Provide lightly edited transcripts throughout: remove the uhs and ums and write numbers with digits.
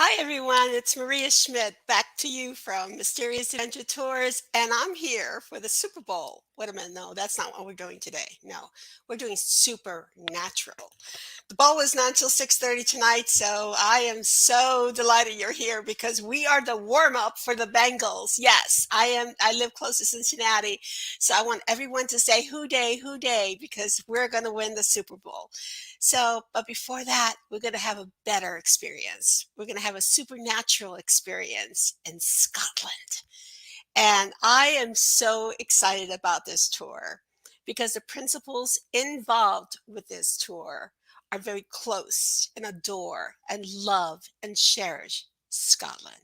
Hi everyone, it's Maria Schmidt back to you from Mysterious Adventure Tours, and I'm here for the Super Bowl. Wait a minute, no, that's not what we're doing today. No, we're doing Supernatural. The ball is not until 6:30 tonight, so I am so delighted you're here because we are the warm-up for the Bengals. Yes, I am. I live close to Cincinnati, so I want everyone to say hoo day, because we're going to win the Super Bowl. So, but before that, we're going to have a better experience. We're going to have a supernatural experience in Scotland. And I am so excited about this tour because the principles involved with this tour are very close and adore and love and cherish Scotland.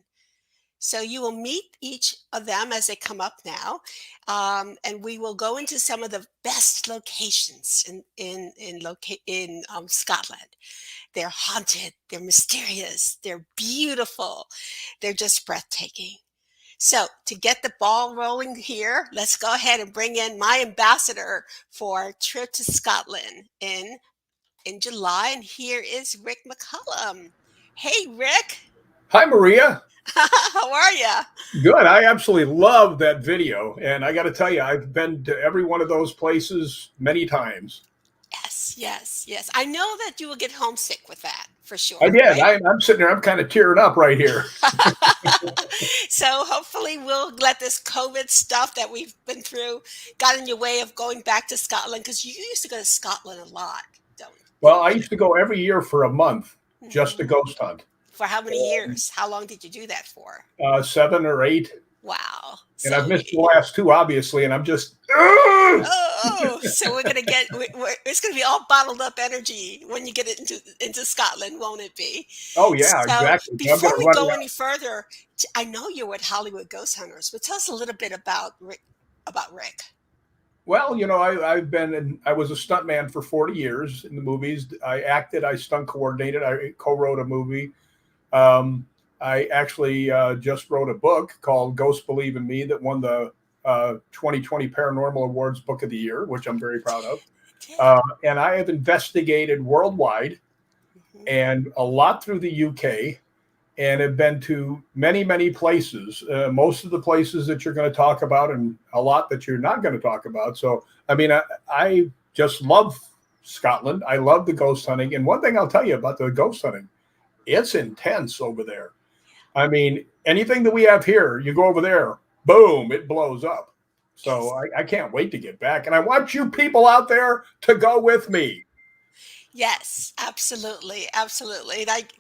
So you will meet each of them as they come up now, and we will go into some of the best locations in Scotland. They're haunted, they're mysterious, they're beautiful, they're just breathtaking. So to get the ball rolling here, let's go ahead and bring in my ambassador for our trip to Scotland in July, and here is Rick McCallum. Hey, Rick. Hi, Maria. How are you? Good. I absolutely love that video. And I got to tell you, I've been to every one of those places many times. Yes, yes, yes. I know that you will get homesick with that for I sure, did. right? I'm sitting there, I'm kind of tearing up right here. So hopefully we'll let this COVID stuff that we've been through got in your way of going back to Scotland, because you used to go to Scotland a lot, Well, didn't I you? used to go every year for a month just to Hmm. ghost hunt. For how many years? How long did you do that for? 7 or 8. Wow. And So I've missed the last two, obviously. And I'm just, ugh! so we're gonna get it's gonna be all bottled up energy when you get it into Scotland, won't it be? Oh, yeah, So exactly. I'm before going to we run go around. any further, I know you're with Hollywood Ghost Hunters, but tell us a little bit about Rick. About Rick. Well, I was a stuntman for 40 years in the movies. I acted, I stunt coordinated, I co wrote a movie. Um, I actually just wrote a book called Ghosts Believe in Me that won the 2020 Paranormal Awards Book of the Year, which I'm very proud of. It did. And I have investigated worldwide Hmm. and a lot through the UK and have been to many, many places, most of the places that you're going to talk about and a lot that you're not going to talk about. So, I just love Scotland. I love the ghost hunting. And one thing I'll tell you about the ghost hunting, it's intense over there. I mean, anything that we have here, you go over there, boom, it blows up. So Yes. I can't wait to get back. And I want you people out there to go with me. Yes, absolutely, absolutely. Like,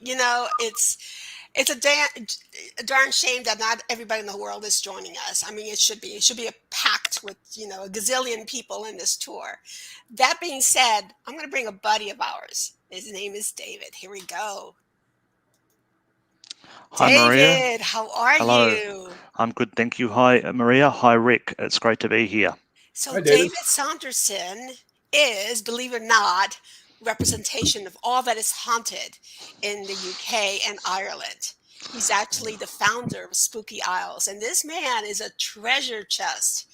it's a darn shame that not everybody in the world is joining us. I mean, it should be a pact with, a gazillion people in this tour. That being said, I'm going to bring a buddy of ours. His name is David. Here we go. Hi, Maria. David, how are Hello. you? I'm good, thank you. Hi, Maria. Hi, Rick. It's great to be here. So Hi, David. David Saunderson is, believe it or not, representation of all that is haunted in the UK and Ireland. He's actually the founder of Spooky Isles, and this man is a treasure chest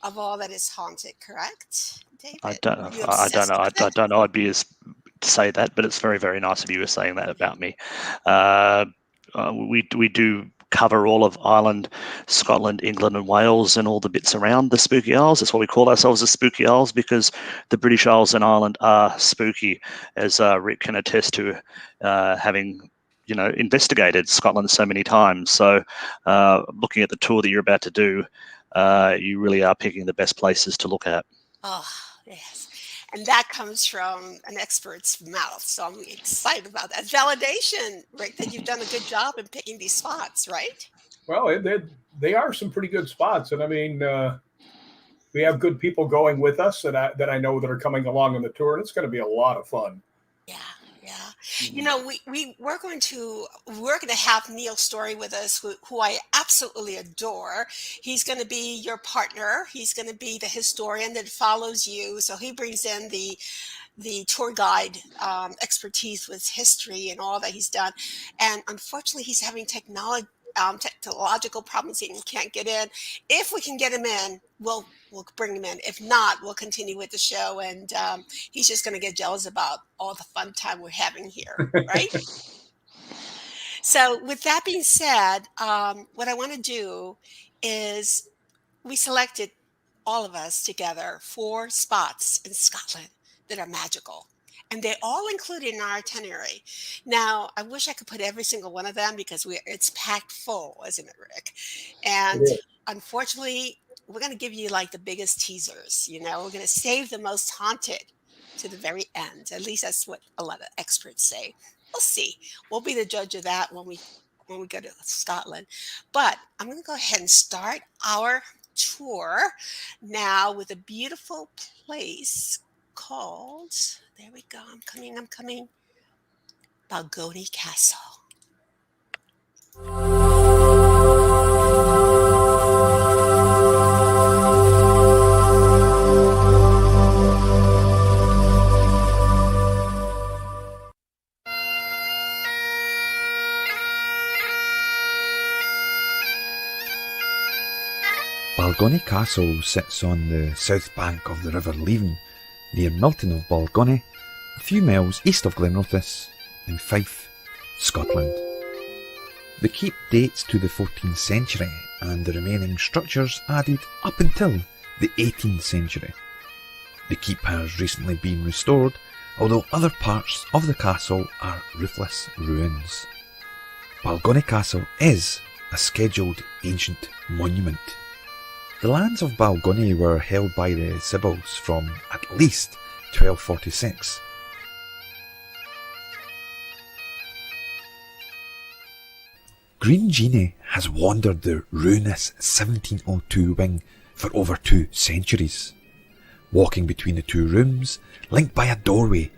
of all that is haunted. Correct, I David? don't, You I don't know. obsessed with I it? don't know. I'd be as to say that, but it's very, very nice of you saying that about me. Uh, we do cover all of Ireland, Scotland, England, and Wales, and all the bits around the Spooky Isles. That's why we call ourselves the Spooky Isles, because the British Isles and Ireland are spooky, as Rick can attest to, having investigated Scotland so many times. So, looking at the tour that you're about to do, you really are picking the best places to look at. Oh, yes. And that comes from an expert's mouth. So I'm excited about that. Validation, Rick, that you've done a good job in picking these spots, right? Well, they are some pretty good spots. And we have good people going with us that I know that are coming along on the tour, and it's going to be a lot of fun. Yeah, yeah. We're going to have Neil Story with us, who I absolutely adore. He's going to be your partner. He's going to be the historian that follows you. So he brings in the tour guide expertise with history and all that he's done. And unfortunately, he's having technological problems. He can't get in. If we can get him in, we'll bring him in. If not, we'll continue with the show. And he's just going to get jealous about all the fun time we're having here, right? So with that being said, what I want to do is we selected all of us together 4 spots in Scotland that are magical. And they all included in our itinerary. Now, I wish I could put every single one of them because it's packed full, isn't it, Rick? And It is. unfortunately, we're going to give you like the biggest teasers. We're going to save the most haunted to the very end. At least that's what a lot of experts say. We'll see. We'll be the judge of that when we go to Scotland. But I'm going to go ahead and start our tour now with a beautiful place called, there we go, I'm coming, Balgony Castle. Balgony Castle sits on the south bank of the River Leven, near Milton of Balgony, a few miles east of Glenrothes, in Fife, Scotland. The keep dates to the 14th century and the remaining structures added up until the 18th century. The keep has recently been restored, although other parts of the castle are roofless ruins. Balgony Castle is a scheduled ancient monument. The lands of Balgony were held by the Sibylls from at least 1246. Green Genie has wandered the ruinous 1702 wing for over 2 centuries. Walking between the 2 rooms, linked by a doorway,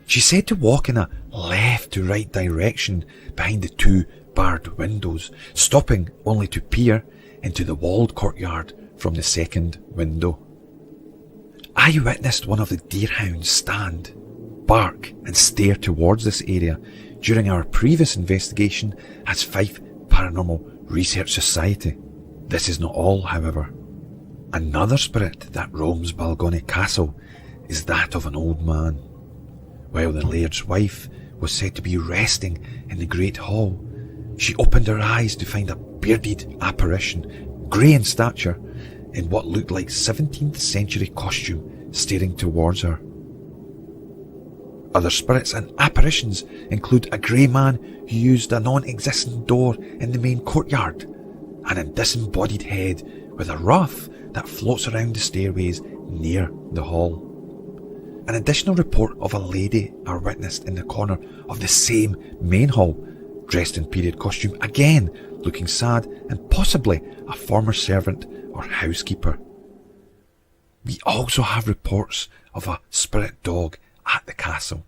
she's said to walk in a left to right direction behind the 2 barred windows, stopping only to peer into the walled courtyard from the second window. I witnessed one of the deerhounds stand, bark and stare towards this area during our previous investigation as Fife Paranormal Research Society. This is not all, however. Another spirit that roams Balgony Castle is that of an old man. While the laird's wife was said to be resting in the great hall, she opened her eyes to find a bearded apparition, grey in stature, in what looked like 17th century costume staring towards her. Other spirits and apparitions include a grey man who used a non-existent door in the main courtyard, and a disembodied head with a ruff that floats around the stairways near the hall. An additional report of a lady are witnessed in the corner of the same main hall, dressed in period costume, again looking sad and possibly a former servant or housekeeper. We also have reports of a spirit dog at the castle.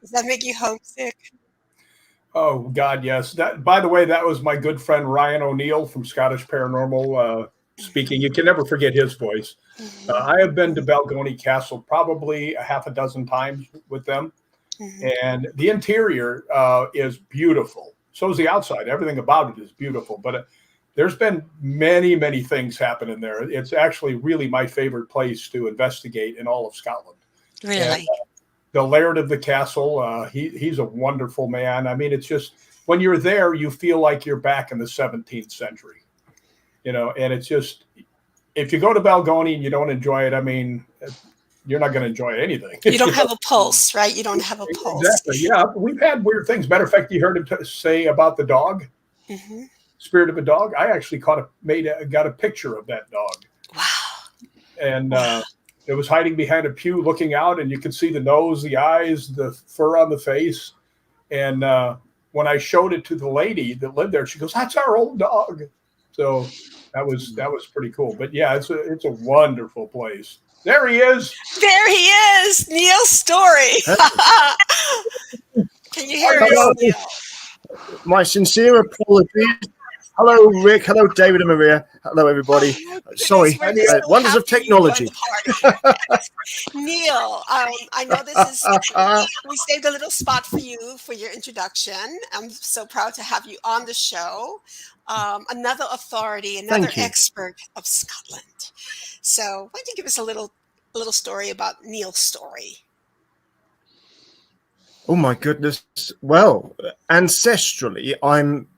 Does that make you homesick? Oh God, yes. That, by the way, that was my good friend Ryan O'Neill from Scottish Paranormal speaking. You can never forget his voice. I have been to Balgony Castle probably a half a dozen times with them, and the interior is beautiful. So is the outside. Everything about it is beautiful. But there's been many, many things happen in there. It's actually really my favorite place to investigate in all of Scotland. Really? And, the laird of the castle, he's a wonderful man. I mean, it's just, when you're there, you feel like you're back in the 17th century, and it's just, if you go to Balgony and you don't enjoy it, I mean, you're not going to enjoy anything. You don't have a pulse, right? You don't have a pulse. Exactly. Yeah. We've had weird things. Matter of fact, you heard him say about the dog, spirit of a dog. I actually got a picture of that dog. Wow. And, it was hiding behind a pew looking out, and you could see the nose, the eyes, the fur on the face. And when I showed it to the lady that lived there, she goes, "That's our old dog." So that was pretty cool. But yeah, it's a wonderful place. There he is. There he is, Neil Storey. Can you hear us, Neil? My sincere apologies. Hello, Rick. Hello, David and Maria. Hello, everybody. Oh, my goodness, Sorry, we're so wonders of happy you joined technology. the party. Yes. Neil, I know this is, we saved a little spot for you for your introduction. I'm so proud to have you on the show. Another authority, another Thank you. expert of Scotland. So why don't you give us a little story about Neil Storey? Oh my goodness. Well, ancestrally, I'm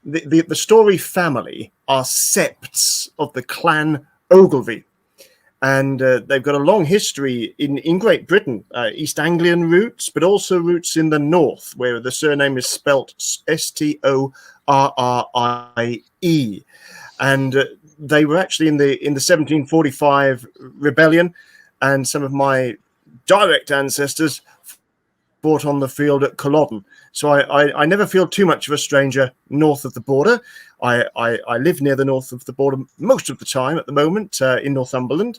the Storey family are septs of the clan Ogilvy. And they've got a long history in Great Britain, East Anglian roots, but also roots in the north, where the surname is spelt Storrie. And they were actually in the 1745 rebellion, and some of my direct ancestors fought on the field at Culloden. So I never feel too much of a stranger north of the border. I live near the north of the border most of the time at the moment in Northumberland.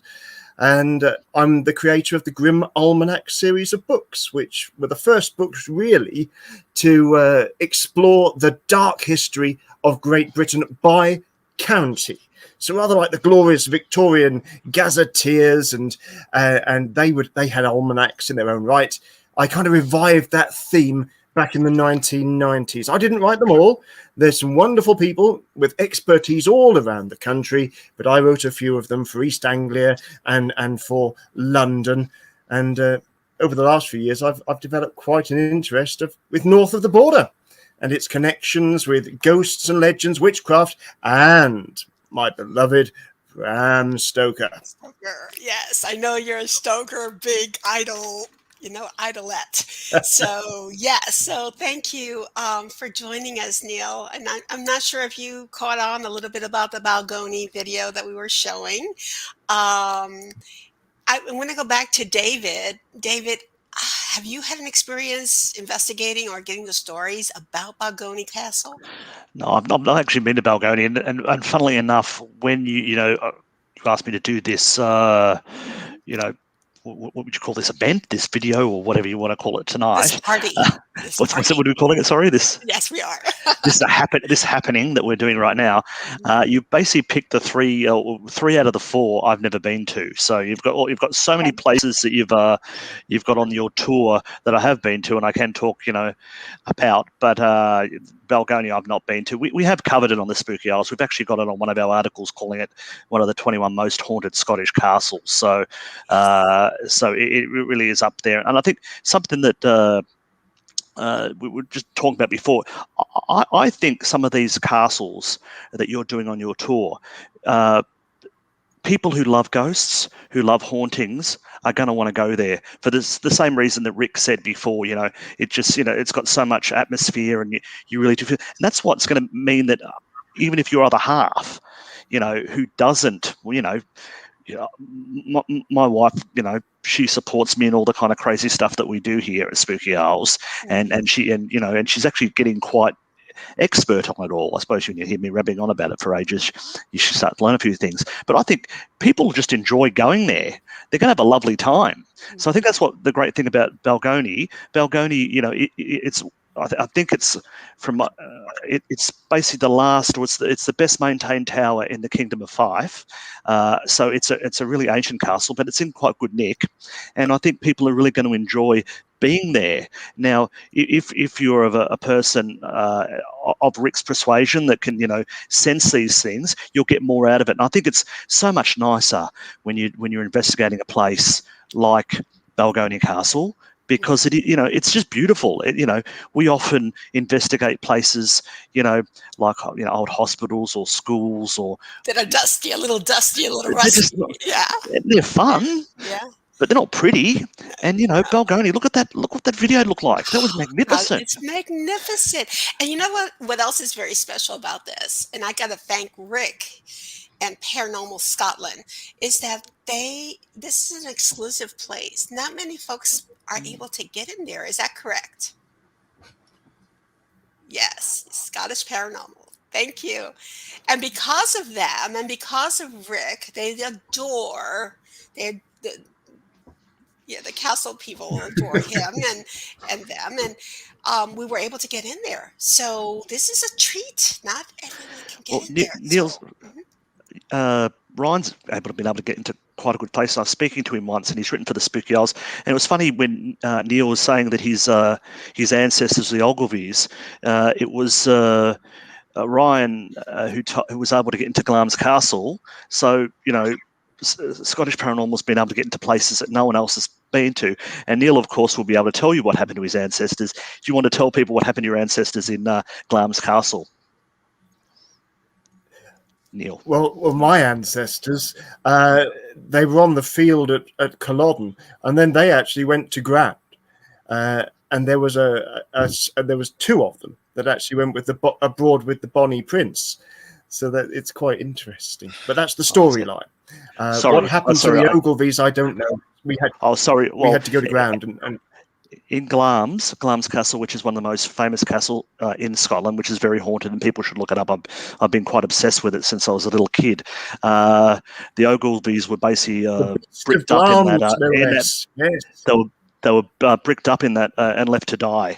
And I'm the creator of the Grim Almanac series of books, which were the first books really to explore the dark history of Great Britain by county. So rather like the glorious Victorian gazetteers, and they had almanacs in their own right. I kind of revived that theme back in the 1990s. I didn't write them all. There's some wonderful people with expertise all around the country, but I wrote a few of them for East Anglia and for London. And over the last few years, I've developed quite an interest with north of the border and its connections with ghosts and legends, witchcraft, and my beloved Bram Stoker. Stoker. Yes, I know you're a Stoker, big idol, idolette. So, yes. So thank you for joining us, Neil. And I'm not sure if you caught on a little bit about the Balgoni video that we were showing. I want to go back to David. David, have you had an experience investigating or getting the stories about Balgoni Castle? No, I've not actually been to Balgoni, and funnily enough, when you asked me to do this, what would you call this event, this video, or whatever you want to call it tonight? This party. What are we calling it? Sorry, this. Yes, we are. this happening that we're doing right now. You basically picked the three out of the four I've never been to. So you've got so many places that you've got on your tour that I have been to, and I can talk about. But Balgoni I've not been to. We have covered it on the Spooky Isles. We've actually got it on one of our articles calling it one of the 21 most haunted Scottish castles. So it really is up there. And I think something that we were just talking about before, I think some of these castles that you're doing on your tour, people who love ghosts, who love hauntings, are going to want to go there for the same reason that Rick said before. It just, it's got so much atmosphere, and you really do feel. And that's what's going to mean that even if your other half, who doesn't, my wife, she supports me in all the kind of crazy stuff that we do here at Spooky Owls, and she's actually getting quite expert on it all. I suppose when you hear me rabbing on about it for ages, you should start to learn a few things. But I think people just enjoy going there. They're going to have a lovely time. So I think that's what the great thing about Balgoni. Balgoni, it's. I think it's from. It's basically the last, or it's the best maintained tower in the Kingdom of Fife. So it's a really ancient castle, but it's in quite good nick, and I think people are really going to enjoy being there. Now, if you're of a person of Rick's persuasion that can sense these things, you'll get more out of it. And I think it's so much nicer when you're investigating a place like Balgoni Castle, because it's just beautiful. We often investigate places, like old hospitals or schools or that are dusty, a little rusty. Yeah, they're fun. Yeah, but they're not pretty. And Balgoni, look what that video looked like. That was magnificent. It's magnificent. And you know what else is very special about this? And I got to thank Rick and Paranormal Scotland, is that this is an exclusive place. Not many folks are able to get in there. Is that correct? Yes, Scottish Paranormal. Thank you. And because of them and because of Rick, they Yeah, the castle people adore him and them, and we were able to get in there. So this is a treat. Not everyone can Well, get in there. Neil's So, mhm. Ryan's been able to get into quite a good place. I was speaking to him once, and he's written for the Spooky Isles. And it was funny when Neil was saying that his ancestors, the Ogilvies, it was Ryan who was able to get into Glamis Castle. So Scottish Paranormal's been able to get into places that no one else has been to. And Neil, of course, will be able to tell you what happened to his ancestors. Do you want to tell people what happened to your ancestors in Glamis Castle? Neil. Well, my ancestors, they were on the field at Culloden, and then they actually went to Grand, and there was there was two of them that actually went with abroad with the Bonnie Prince, so that it's quite interesting. But that's the storyline. What happened to the Ogilvies, I don't know. We had to go to Grand and in Glamis Castle, which is one of the most famous castle in Scotland, which is very haunted, and people should look it up. I've been quite obsessed with it since I was a little kid. The Ogilvies were basically bricked up in that. Yes. They were bricked up in that and left to die.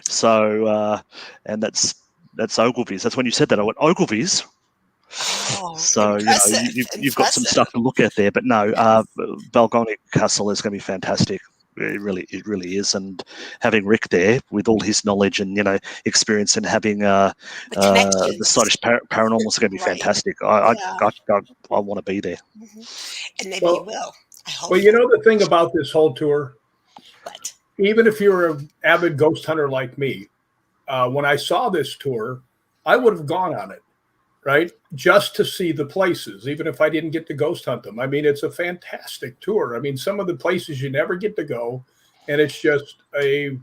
So and that's Ogilvies. That's when you said that. I went Ogilvies. Oh, so you've got some stuff to look at there. But no, Balgownie Castle is going to be fantastic. It really is, and having Rick there with all his knowledge and experience, and having the Scottish Paranormal is going to be fantastic. I want to be there, and maybe you will. I hope. Well, the thing about this whole tour, what? Even if you're an avid ghost hunter like me, when I saw this tour, I would have gone on it, right? Just to see the places, even if I didn't get to ghost hunt them. I mean, it's a fantastic tour. I mean, some of the places you never get to go, and it's just a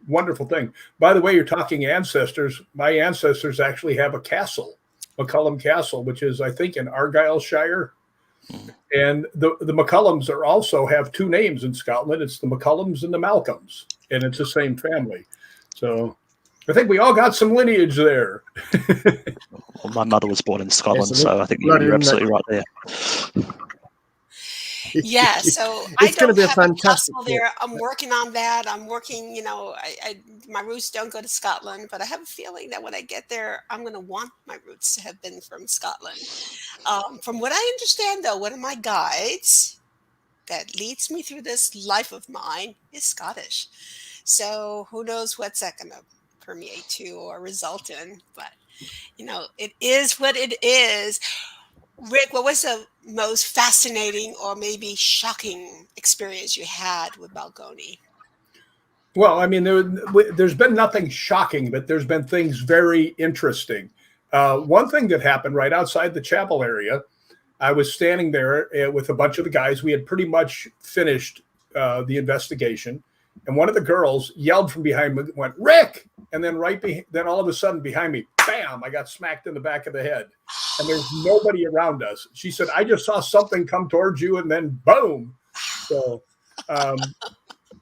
wonderful thing. By the way, you're talking ancestors. My ancestors actually have a castle, McCallum Castle, which is, I think, in Argyllshire. And the McCallums also have two names in Scotland. It's the McCallums and the Malcolms, and it's the same family. So I think we all got some lineage there. Well, my mother was born in Scotland, so I think you're absolutely right there. Yeah, so it's going to be a fantastic there. I'm working on that. I'm working, my roots don't go to Scotland, but I have a feeling that when I get there, I'm going to want my roots to have been from Scotland. From what I understand, though, one of my guides that leads me through this life of mine is Scottish. So who knows what's that going to permeate to or result in, but it is what it is. Rick, what was the most fascinating or maybe shocking experience you had with Balgownie? Well, I mean, there's been nothing shocking, but there's been things very interesting. One thing that happened right outside the chapel area, I was standing there with a bunch of the guys. We had pretty much finished the investigation. And one of the girls yelled from behind me, went, "Rick!" And then then all of a sudden behind me, bam, I got smacked in the back of the head. And there's nobody around us. She said, "I just saw something come towards you," and then boom. So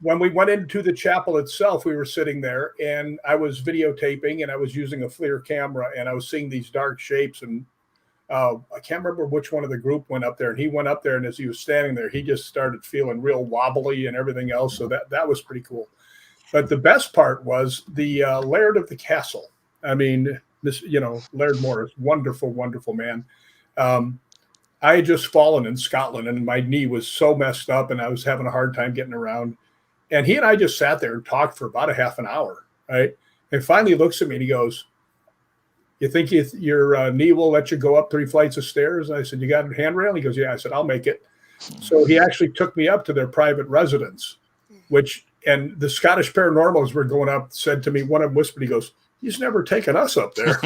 when we went into the chapel itself, we were sitting there, and I was videotaping, and I was using a FLIR camera, and I was seeing these dark shapes, and I can't remember which one of the group went up there, and he went up there, and as he was standing there, he just started feeling real wobbly and everything else. So that was pretty cool. But the best part was the Laird of the Castle. I mean, Laird Morris, wonderful, wonderful man. I had just fallen in Scotland, and my knee was so messed up, and I was having a hard time getting around. And he and I just sat there and talked for about a half an hour, right? And finally he looks at me and he goes, "You think your knee will let you go up 3 flights of stairs?" I said, "You got a handrail?" He goes, "Yeah." I said, "I'll make it." So he actually took me up to their private residence, and the Scottish Paranormals were going up, said to me, one of them whispered, he goes, "He's never taken us up there."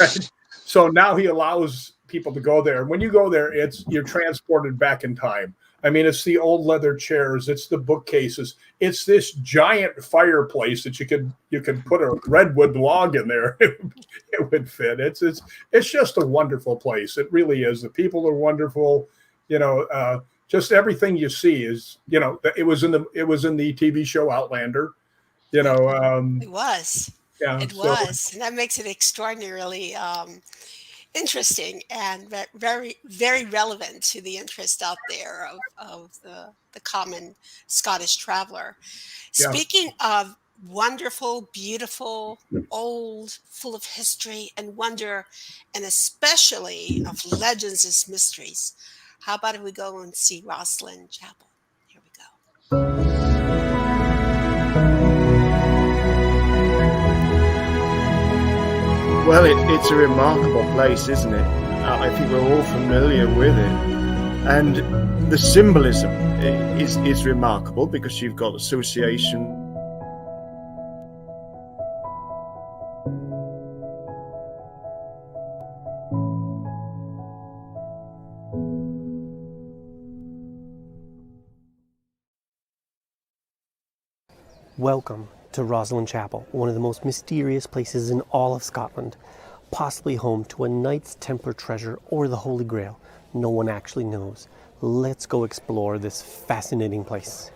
Right? So now he allows people to go there. When you go there, you're transported back in time. I mean, it's the old leather chairs, it's the bookcases, it's this giant fireplace that you could put a redwood log in there. It would fit. It's just a wonderful place. It really is. The people are wonderful. Just everything you see is, it was in the TV show Outlander. It was. Yeah, it was, and that makes it extraordinarily interesting and very, very relevant to the interest out there of the common Scottish traveler. Yeah. Speaking of wonderful, beautiful, old, full of history and wonder, and especially of legends and mysteries, how about if we go and see Rosslyn Chapel? Here we go. Well, it's a remarkable place, isn't it? I think we're all familiar with it. And the symbolism is remarkable because you've got association. Welcome to Rosslyn Chapel, one of the most mysterious places in all of Scotland, possibly home to a Knights Templar treasure or the Holy Grail. No one actually knows. Let's go explore this fascinating place.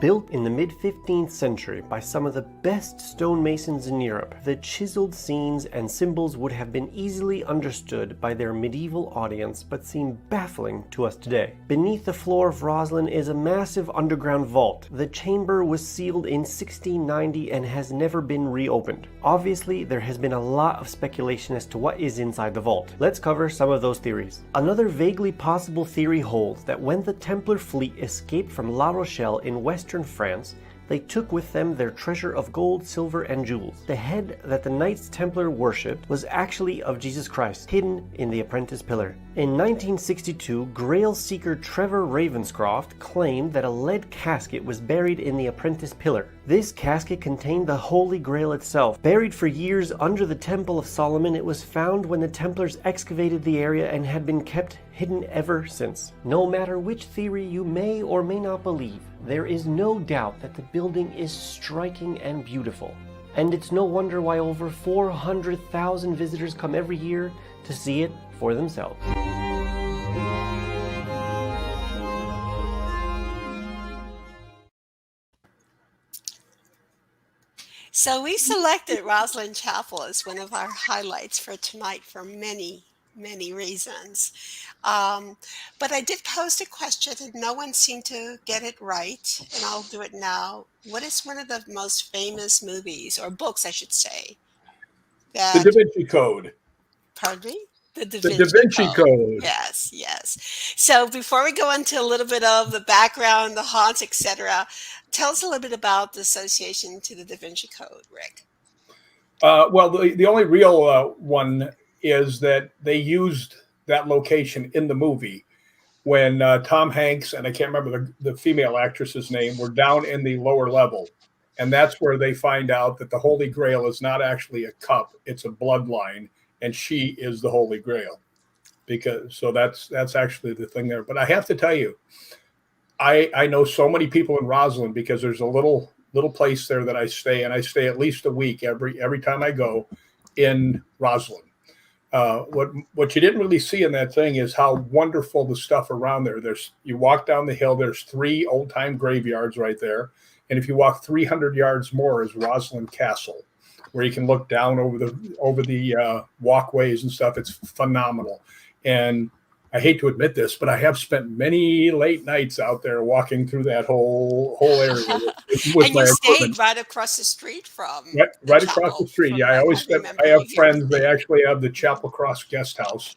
Built in the mid-15th century by some of the best stonemasons in Europe, the chiseled scenes and symbols would have been easily understood by their medieval audience but seem baffling to us today. Beneath the floor of Rosslyn is a massive underground vault. The chamber was sealed in 1690 and has never been reopened. Obviously, there has been a lot of speculation as to what is inside the vault. Let's cover some of those theories. Another vaguely possible theory holds that when the Templar fleet escaped from La Rochelle in western France, they took with them their treasure of gold, silver, and jewels. The head that the Knights Templar worshipped was actually of Jesus Christ, hidden in the Apprentice Pillar. In 1962, Grail seeker Trevor Ravenscroft claimed that a lead casket was buried in the Apprentice Pillar. This casket contained the Holy Grail itself. Buried for years under the Temple of Solomon, it was found when the Templars excavated the area and had been kept hidden ever since. No matter which theory you may or may not believe, there is no doubt that the building is striking and beautiful. And it's no wonder why over 400,000 visitors come every year to see it for themselves. So we selected Rosslyn Chapel as one of our highlights for tonight for many, many reasons. But I did post a question and no one seemed to get it right, and I'll do it now. What is one of the most famous movies, or books, I should say, The that, Da Vinci Code. pardon me? The Da The Da Vinci Code. Yes, yes. So before we go into a little bit of the background, the haunts, etc., tell us a little bit about the association to the Da Vinci Code, Rick. Well, the only real one is that they used that location in the movie when Tom Hanks, and I can't remember the female actress's name, were down in the lower level. And that's where they find out that the Holy Grail is not actually a cup, it's a bloodline, and she is the Holy Grail. So that's actually the thing there. But I have to tell you, I know so many people in Rosslyn because there's a little place there that I stay, and I stay at least a week every time I go in Rosslyn. What you didn't really see in that thing is how wonderful the stuff around there. You walk down the hill, there's 3 old-time graveyards right there. And if you walk 300 yards more is Rosslyn Castle, where you can look down over the walkways and stuff. It's phenomenal. And I hate to admit this, but I have spent many late nights out there walking through that whole area with And my you equipment. stayed right across the street from the Right across the chapel, street. from Yeah, I what always I step. remember I you have friends. They vividly. actually have the Chapel Cross Guest House,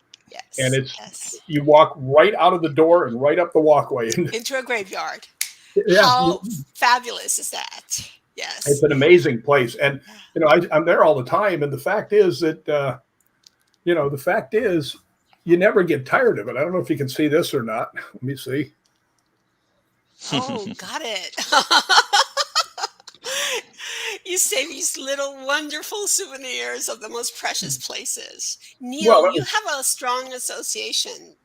and Yes, it's yes. you walk right out of the door and right up the walkway. And Into a graveyard. yeah, How fabulous is that? it's Yes. an amazing place. And I'm there all the time. And the fact is that you never get tired of it. I don't know if you can see this or not. Let me see. Oh, got it. You save these little wonderful souvenirs of the most precious places. Well, Neil, you have a strong association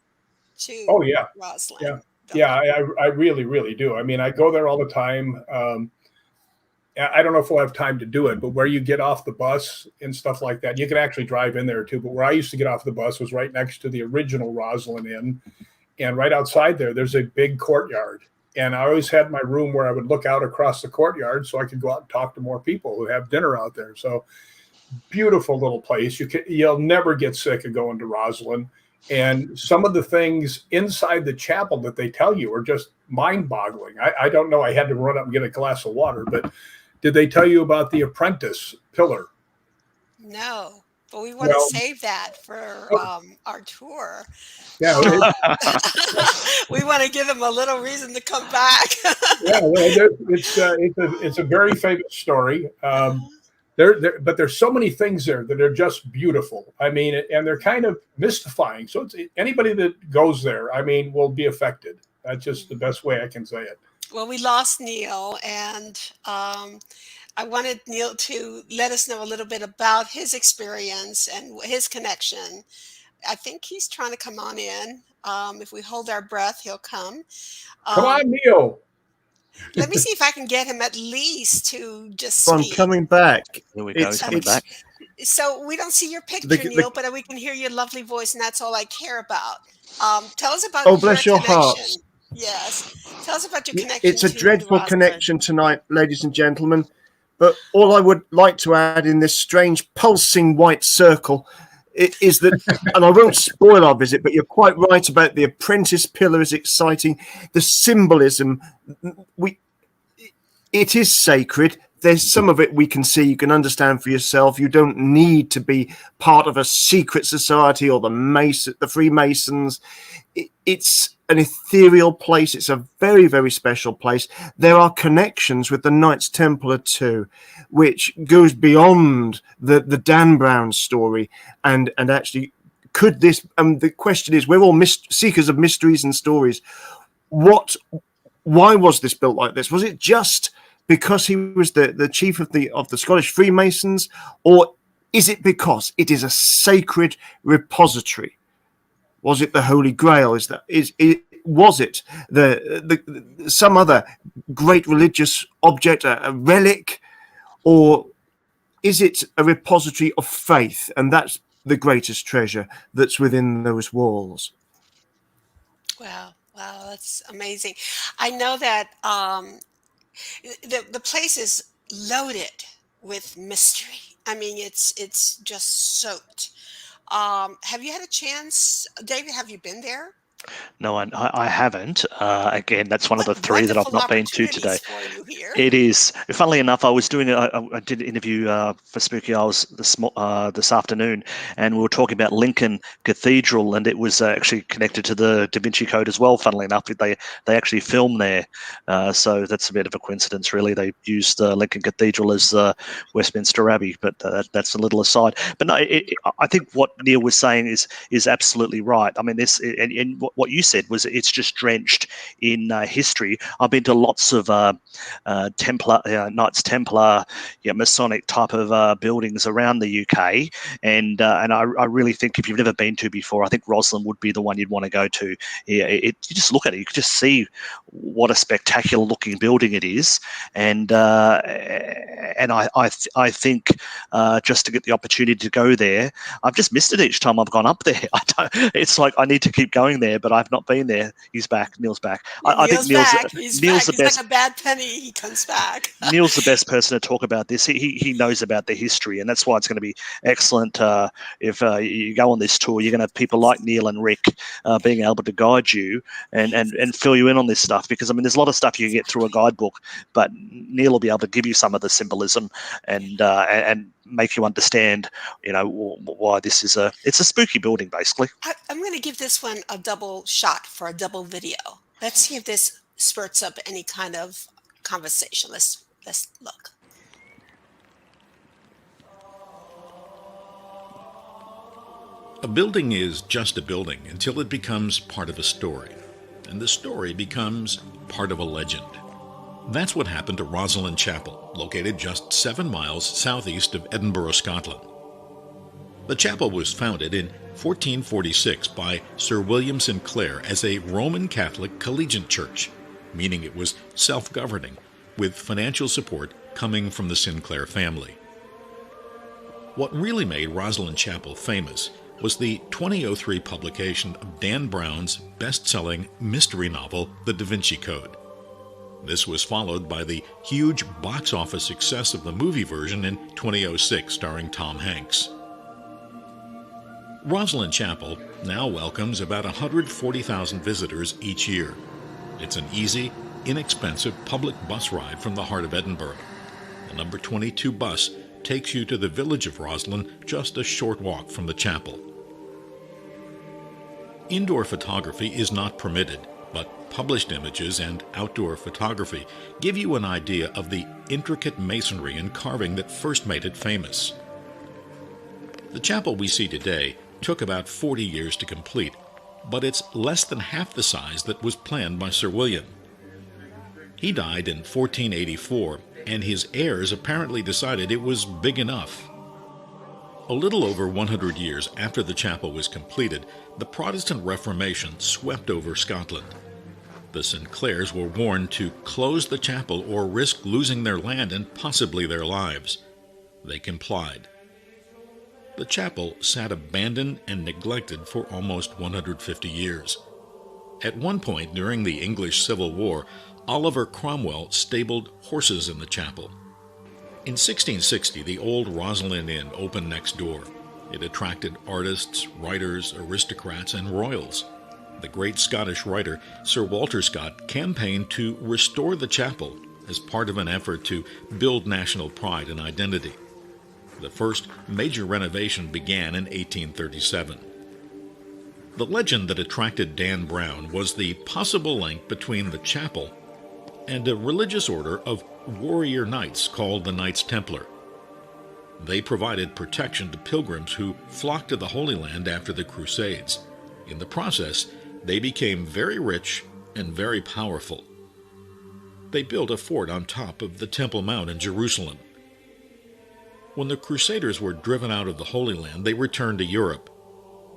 oh to yeah, Roslyn, don't yeah. you? I really, really do. I mean, I go there all the time. I don't know if we'll have time to do it, but where you get off the bus and stuff like that, you can actually drive in there too. But where I used to get off the bus was right next to the original Roslyn Inn. And right outside there's a big courtyard. And I always had my room where I would look out across the courtyard so I could go out and talk to more people who have dinner out there. So beautiful little place. You'll never get sick of going to Roslyn. And some of the things inside the chapel that they tell you are just mind-boggling. I don't know. I had to run up and get a glass of water, but did they tell you about the apprentice pillar? No, but we want to Well, save that for our tour. yeah, We want to give them a little reason to come back. yeah. Well, it's a very famous story. But there's so many things there that are just beautiful. I mean, and they're kind of mystifying. So anybody that goes there, I mean, will be affected. That's just the best way I can say it. Well, we lost Neil, and I wanted Neil to let us know a little bit about his experience and his connection. I think he's trying to come on in. If we hold our breath, he'll come. Come on, Neil. Let me see if I can get him at least to just So I'm speak. coming back. Here we go. He's coming back. So we don't see your picture, The- Neil, but we can hear your lovely voice, and that's all I care about. Tell us about Oh, bless your connection. hearts. Yes. Tell us about your connection. It's a to dreadful Roslyn. connection tonight, ladies and gentlemen. But all I would like to add in this strange pulsing white circle is that, and I won't spoil our visit, but you're quite right about the apprentice pillar is exciting. The symbolism, it is sacred. There's some of it we can see, you can understand for yourself. You don't need to be part of a secret society or the Freemasons. It's an ethereal place. It's a very, very special place. There are connections with the Knights Templar too, which goes beyond the Dan Brown story. And actually, could this? The question is, we're all seekers of mysteries and stories. Why was this built like this? Was it just because he was the chief of the Scottish Freemasons, or is it because it is a sacred repository? Was it the Holy Grail? Was it the some other great religious object, a relic, or is it a repository of faith? And that's the greatest treasure that's within those walls. Wow, that's amazing. I know that the place is loaded with mystery. I mean, it's just soaked. Have you had a chance, David? Have you been there? No, I haven't. Again, that's one of the What three that I've wonderful not been to today. opportunities for you here. It is. Funnily enough, I was doing I did an interview for Spooky Owls this afternoon, and we were talking about Lincoln Cathedral, and it was actually connected to the Da Vinci Code as well. Funnily enough, they actually filmed there, so that's a bit of a coincidence, really. They used Lincoln Cathedral as Westminster Abbey, but that's a little aside. But no, I think what Neil was saying is absolutely right. I mean, this and what you said was it's just drenched in history. I've been to lots of Templar, Knights Templar, Masonic type of buildings around the UK, and I really think if you've never been to before, I think Roslyn would be the one you'd want to go to. You just look at it, you can just see what a spectacular looking building it is, and I think just to get the opportunity to go there, I've just missed it each time I've gone up there. It's like I need to keep going there, but I've not been there. He's back. Neil's back. I think Neil's He's the back. best. He's like a bad penny. He comes back. Neil's the best person to talk about this. He knows about the history, and that's why it's going to be excellent. If you go on this tour, you're going to have people like Neil and Rick being able to guide you and fill you in on this stuff. Because I mean, there's a lot of stuff you can get through a guidebook, but Neil will be able to give you some of the symbolism and make you understand, why this is it's a spooky building, basically. I'm going to give this one a double shot for a double video. Let's see if this spurts up any kind of conversation. Let's look. A building is just a building until it becomes part of a story, and the story becomes part of a legend. That's what happened to Rosslyn Chapel, located just 7 miles southeast of Edinburgh, Scotland. The chapel was founded in 1446 by Sir William Sinclair as a Roman Catholic collegiate church, meaning it was self-governing, with financial support coming from the Sinclair family. What really made Rosslyn Chapel famous was the 2003 publication of Dan Brown's best-selling mystery novel, The Da Vinci Code. This was followed by the huge box office success of the movie version in 2006 starring Tom Hanks. Rosslyn Chapel now welcomes about 140,000 visitors each year. It's an easy, inexpensive public bus ride from the heart of Edinburgh. The number 22 bus takes you to the village of Rosslyn, just a short walk from the chapel. Indoor photography is not permitted, but published images and outdoor photography give you an idea of the intricate masonry and carving that first made it famous. The chapel we see today took about 40 years to complete, but it's less than half the size that was planned by Sir William. He died in 1484, and his heirs apparently decided it was big enough. A little over 100 years after the chapel was completed, the Protestant Reformation swept over Scotland. The Sinclairs were warned to close the chapel or risk losing their land and possibly their lives. They complied. The chapel sat abandoned and neglected for almost 150 years. At one point during the English Civil War, Oliver Cromwell stabled horses in the chapel. In 1660, the old Rosslyn Inn opened next door. It attracted artists, writers, aristocrats, and royals. The great Scottish writer Sir Walter Scott campaigned to restore the chapel as part of an effort to build national pride and identity. The first major renovation began in 1837. The legend that attracted Dan Brown was the possible link between the chapel and a religious order of warrior knights called the Knights Templar. They provided protection to pilgrims who flocked to the Holy Land after the Crusades. In the process, they became very rich and very powerful. They built a fort on top of the Temple Mount in Jerusalem. When the Crusaders were driven out of the Holy Land, they returned to Europe.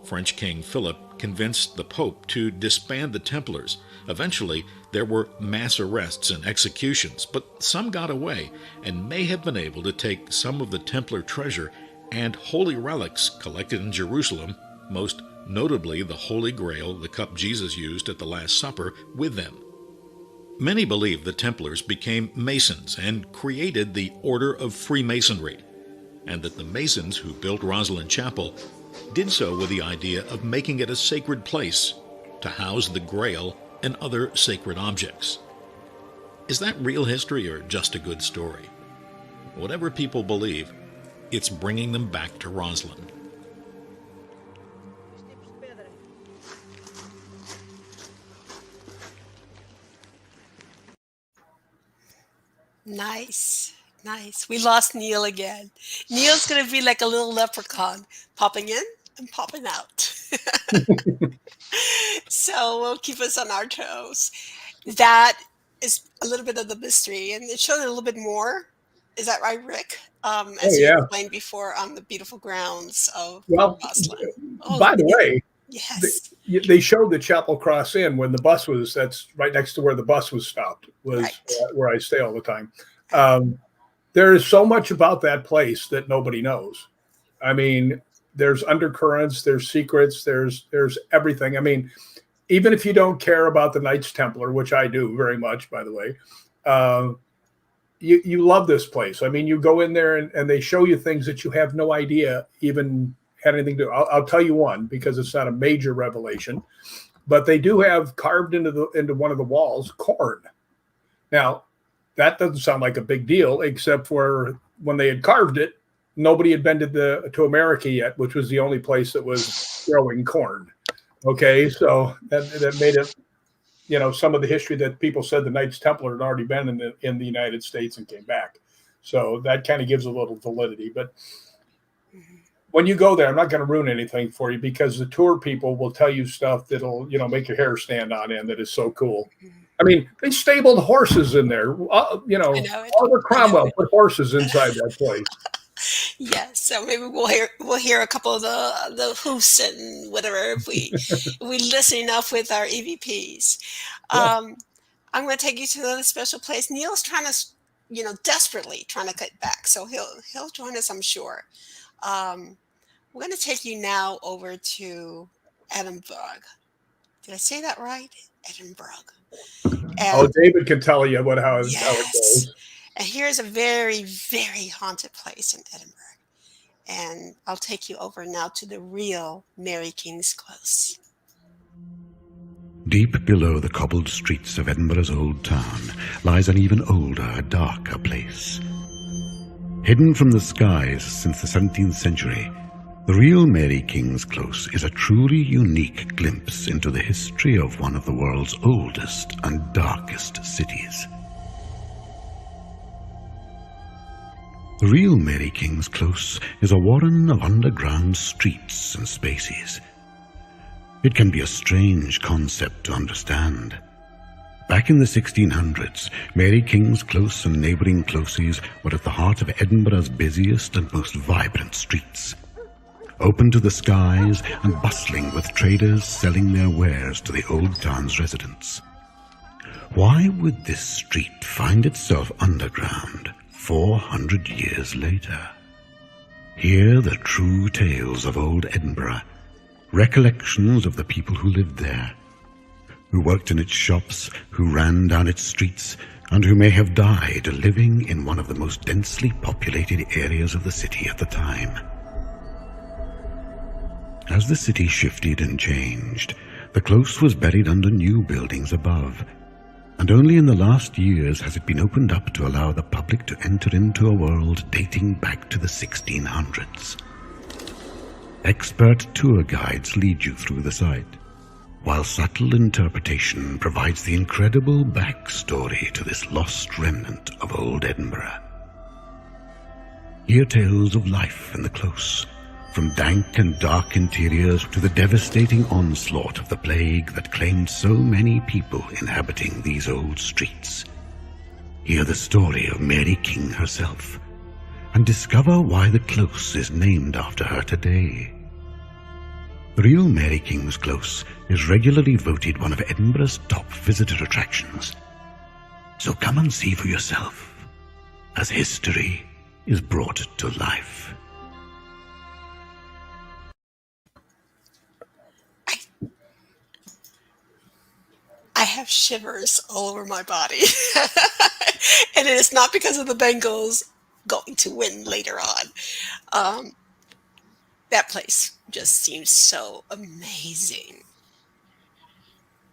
French King Philip convinced the Pope to disband the Templars. Eventually, there were mass arrests and executions, but some got away and may have been able to take some of the Templar treasure and holy relics collected in Jerusalem, most notably the Holy Grail, the cup Jesus used at the Last Supper, with them. Many believe the Templars became Masons and created the Order of Freemasonry, and that the Masons who built Rosslyn Chapel did so with the idea of making it a sacred place to house the Grail and other sacred objects. Is that real history or just a good story? Whatever people believe, it's bringing them back to Rosslyn. Nice. We lost Neil again. Neil's going to be like a little leprechaun, popping in and popping out. So we'll keep us on our toes. That is a little bit of the mystery, and it showed a little bit more. Is that right, Rick? As you explained before, on the beautiful grounds of Rosslyn. By the way, yes, they showed the Chapel Cross Inn when the bus was. That's right next to where the bus was stopped. Was where I stay all the time. There is so much about that place that nobody knows. I mean, there's undercurrents, there's secrets, there's everything. I mean, even if you don't care about the Knights Templar, which I do very much, by the way, you love this place. I mean, you go in there and they show you things that you have no idea even had anything to do. I'll tell you one, because it's not a major revelation, but they do have carved into one of the walls corn. Now, that doesn't sound like a big deal, except for when they had carved it, nobody had been to America yet, which was the only place that was growing corn. Okay, so that made it, some of the history that people said the Knights Templar had already been in the United States and came back. So that kind of gives a little validity. But when you go there, I'm not going to ruin anything for you, because the tour people will tell you stuff that'll, make your hair stand on end. That is so cool. I mean, they stabled horses in there. Oliver Cromwell put horses inside that place. Yes, so maybe we'll hear a couple of the hoofs and whatever if we listen enough with our EVPs. I'm going to take you to another special place. Neil's trying to, desperately trying to cut back, so he'll join us, I'm sure. We're going to take you now over to Edinburgh. Did I say that right? Edinburgh. And, David can tell you how it goes. And here's a very, very haunted place in Edinburgh. And I'll take you over now to the real Mary King's Close. Deep below the cobbled streets of Edinburgh's old town lies an even older, darker place. Hidden from the skies since the 17th century, the real Mary King's Close is a truly unique glimpse into the history of one of the world's oldest and darkest cities. The real Mary King's Close is a warren of underground streets and spaces. It can be a strange concept to understand. Back in the 1600s, Mary King's Close and neighbouring closes were at the heart of Edinburgh's busiest and most vibrant streets, open to the skies and bustling with traders selling their wares to the old town's residents. Why would this street find itself underground 400 years later? Hear the true tales of old Edinburgh, recollections of the people who lived there, who worked in its shops, who ran down its streets, and who may have died living in one of the most densely populated areas of the city at the time. As the city shifted and changed, the close was buried under new buildings above, and only in the last years has it been opened up to allow the public to enter into a world dating back to the 1600s. Expert tour guides lead you through the site, while subtle interpretation provides the incredible backstory to this lost remnant of old Edinburgh. Hear tales of life in the close, from dank and dark interiors to the devastating onslaught of the plague that claimed so many people inhabiting these old streets. Hear the story of Mary King herself, and discover why the close is named after her today. The real Mary King's Close is regularly voted one of Edinburgh's top visitor attractions. So come and see for yourself, as history is brought to life. I have shivers all over my body. And it is not because of the Bengals going to win later on. That place just seems so amazing.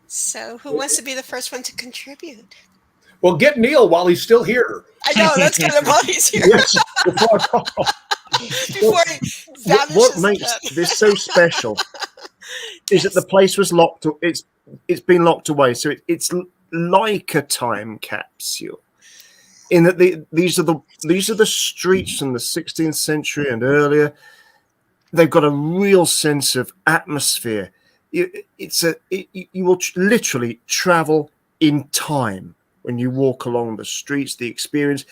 So who wants to be the first one to contribute? Well, get Neil while he's still here. I know, that's kind of while he's here. Yes. Before he vanishes What makes again. this so special is that the place was locked. It's been locked away, so it's like a time capsule. In that these are the streets from the 16th century and earlier. They've got a real sense of atmosphere. You will literally travel in time when you walk along the streets. There's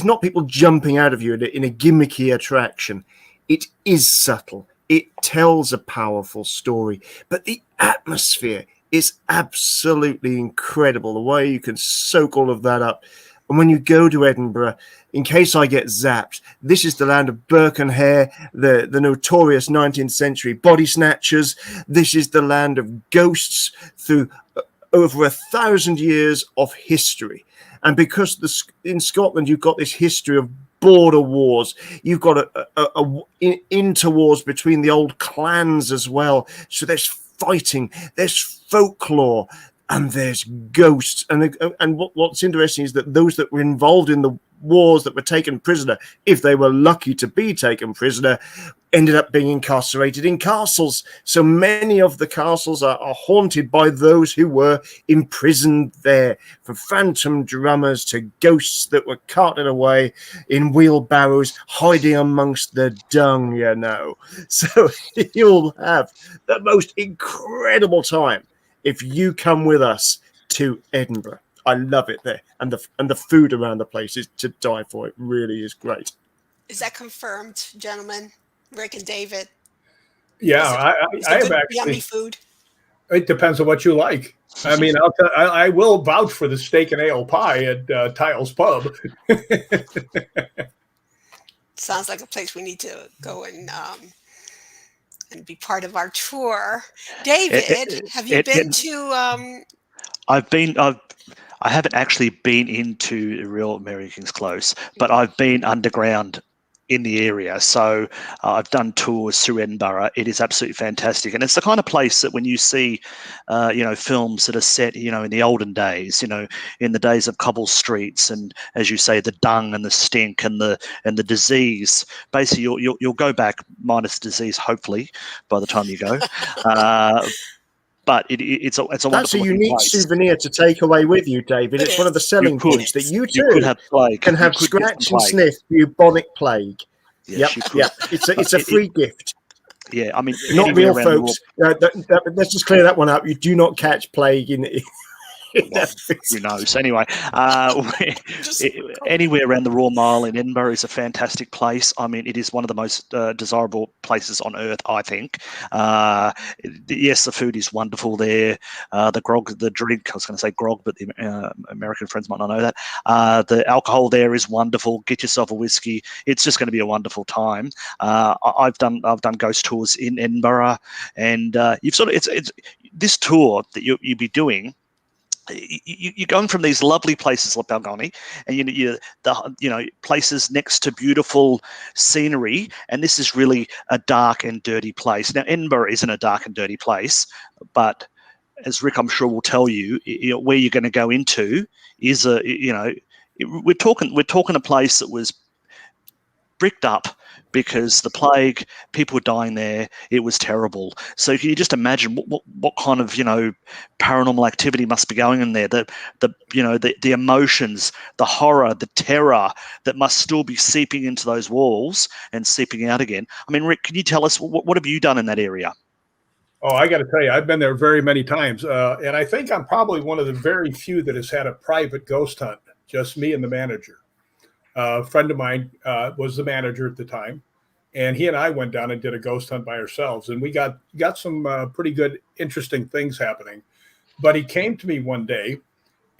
not people jumping out of you in a gimmicky attraction. It is subtle. It tells a powerful story, but the atmosphere is absolutely incredible. The way you can soak all of that up. And when you go to Edinburgh, in case I get zapped, this is the land of Burke and Hare, the notorious 19th century body snatchers. This is the land of ghosts through over 1,000 years of history. And because in Scotland, you've got this history of border wars, you've got interwars between the old clans as well. So there's fighting, there's folklore, and there's ghosts. And what's interesting is that those that were involved in the wars that were taken prisoner, if they were lucky to be taken prisoner, ended up being incarcerated in castles. So many of the castles are haunted by those who were imprisoned there, from phantom drummers to ghosts that were carted away in wheelbarrows, hiding amongst the dung, you know. So you'll have the most incredible time if you come with us to Edinburgh. I love it there, and the food around the place is to die for. It really is great. Is that confirmed, gentlemen? Rick and David? Yeah, I have actually. Yummy food. It depends on what you like. I mean, I will vouch for the steak and ale pie at Tiles Pub. Sounds like a place we need to go and be part of our tour. David, have you been to? I haven't actually been into real Mary King's Close, but I've been underground in the area. So I've done tours through Edinburgh. It is absolutely fantastic. And it's the kind of place that when you see, films that are set, in the olden days, in the days of cobble streets and, as you say, the dung and the stink and the disease, basically you'll go back minus disease, hopefully, by the time you go. But it's a wonderful That's a unique place. Souvenir to take away with you, David. It's one of the selling points that you too could have plague. can have scratch and sniff bubonic plague. Yes, yep. It's a free gift. Yeah, I mean, not real, folks. Let's just clear that one up. You do not catch plague in well, who knows? Anyway, anywhere around the Royal Mile in Edinburgh is a fantastic place. I mean, it is one of the most desirable places on earth, I think. Yes, the food is wonderful there. The drink, I was going to say grog, but the American friends might not know that. The alcohol there is wonderful. Get yourself a whiskey. It's just going to be a wonderful time. I've done ghost tours in Edinburgh, and you've it's this tour that you'll be doing. You're going from these lovely places like Balgony, and places next to beautiful scenery, and this is really a dark and dirty place. Now, Edinburgh isn't a dark and dirty place, but as Rick, I'm sure, will tell you, where you're going to go into is we're talking a place that was bricked up because the plague, people were dying there. It was terrible. So can you just imagine what kind of paranormal activity must be going in there? The emotions, the horror, the terror that must still be seeping into those walls and seeping out again. I mean, Rick, can you tell us what have you done in that area? Oh, I got to tell you, I've been there very many times, and I think I'm probably one of the very few that has had a private ghost hunt. Just me and the manager. A friend of mine was the manager at the time, and he and I went down and did a ghost hunt by ourselves, and we got some pretty good, interesting things happening. But he came to me one day,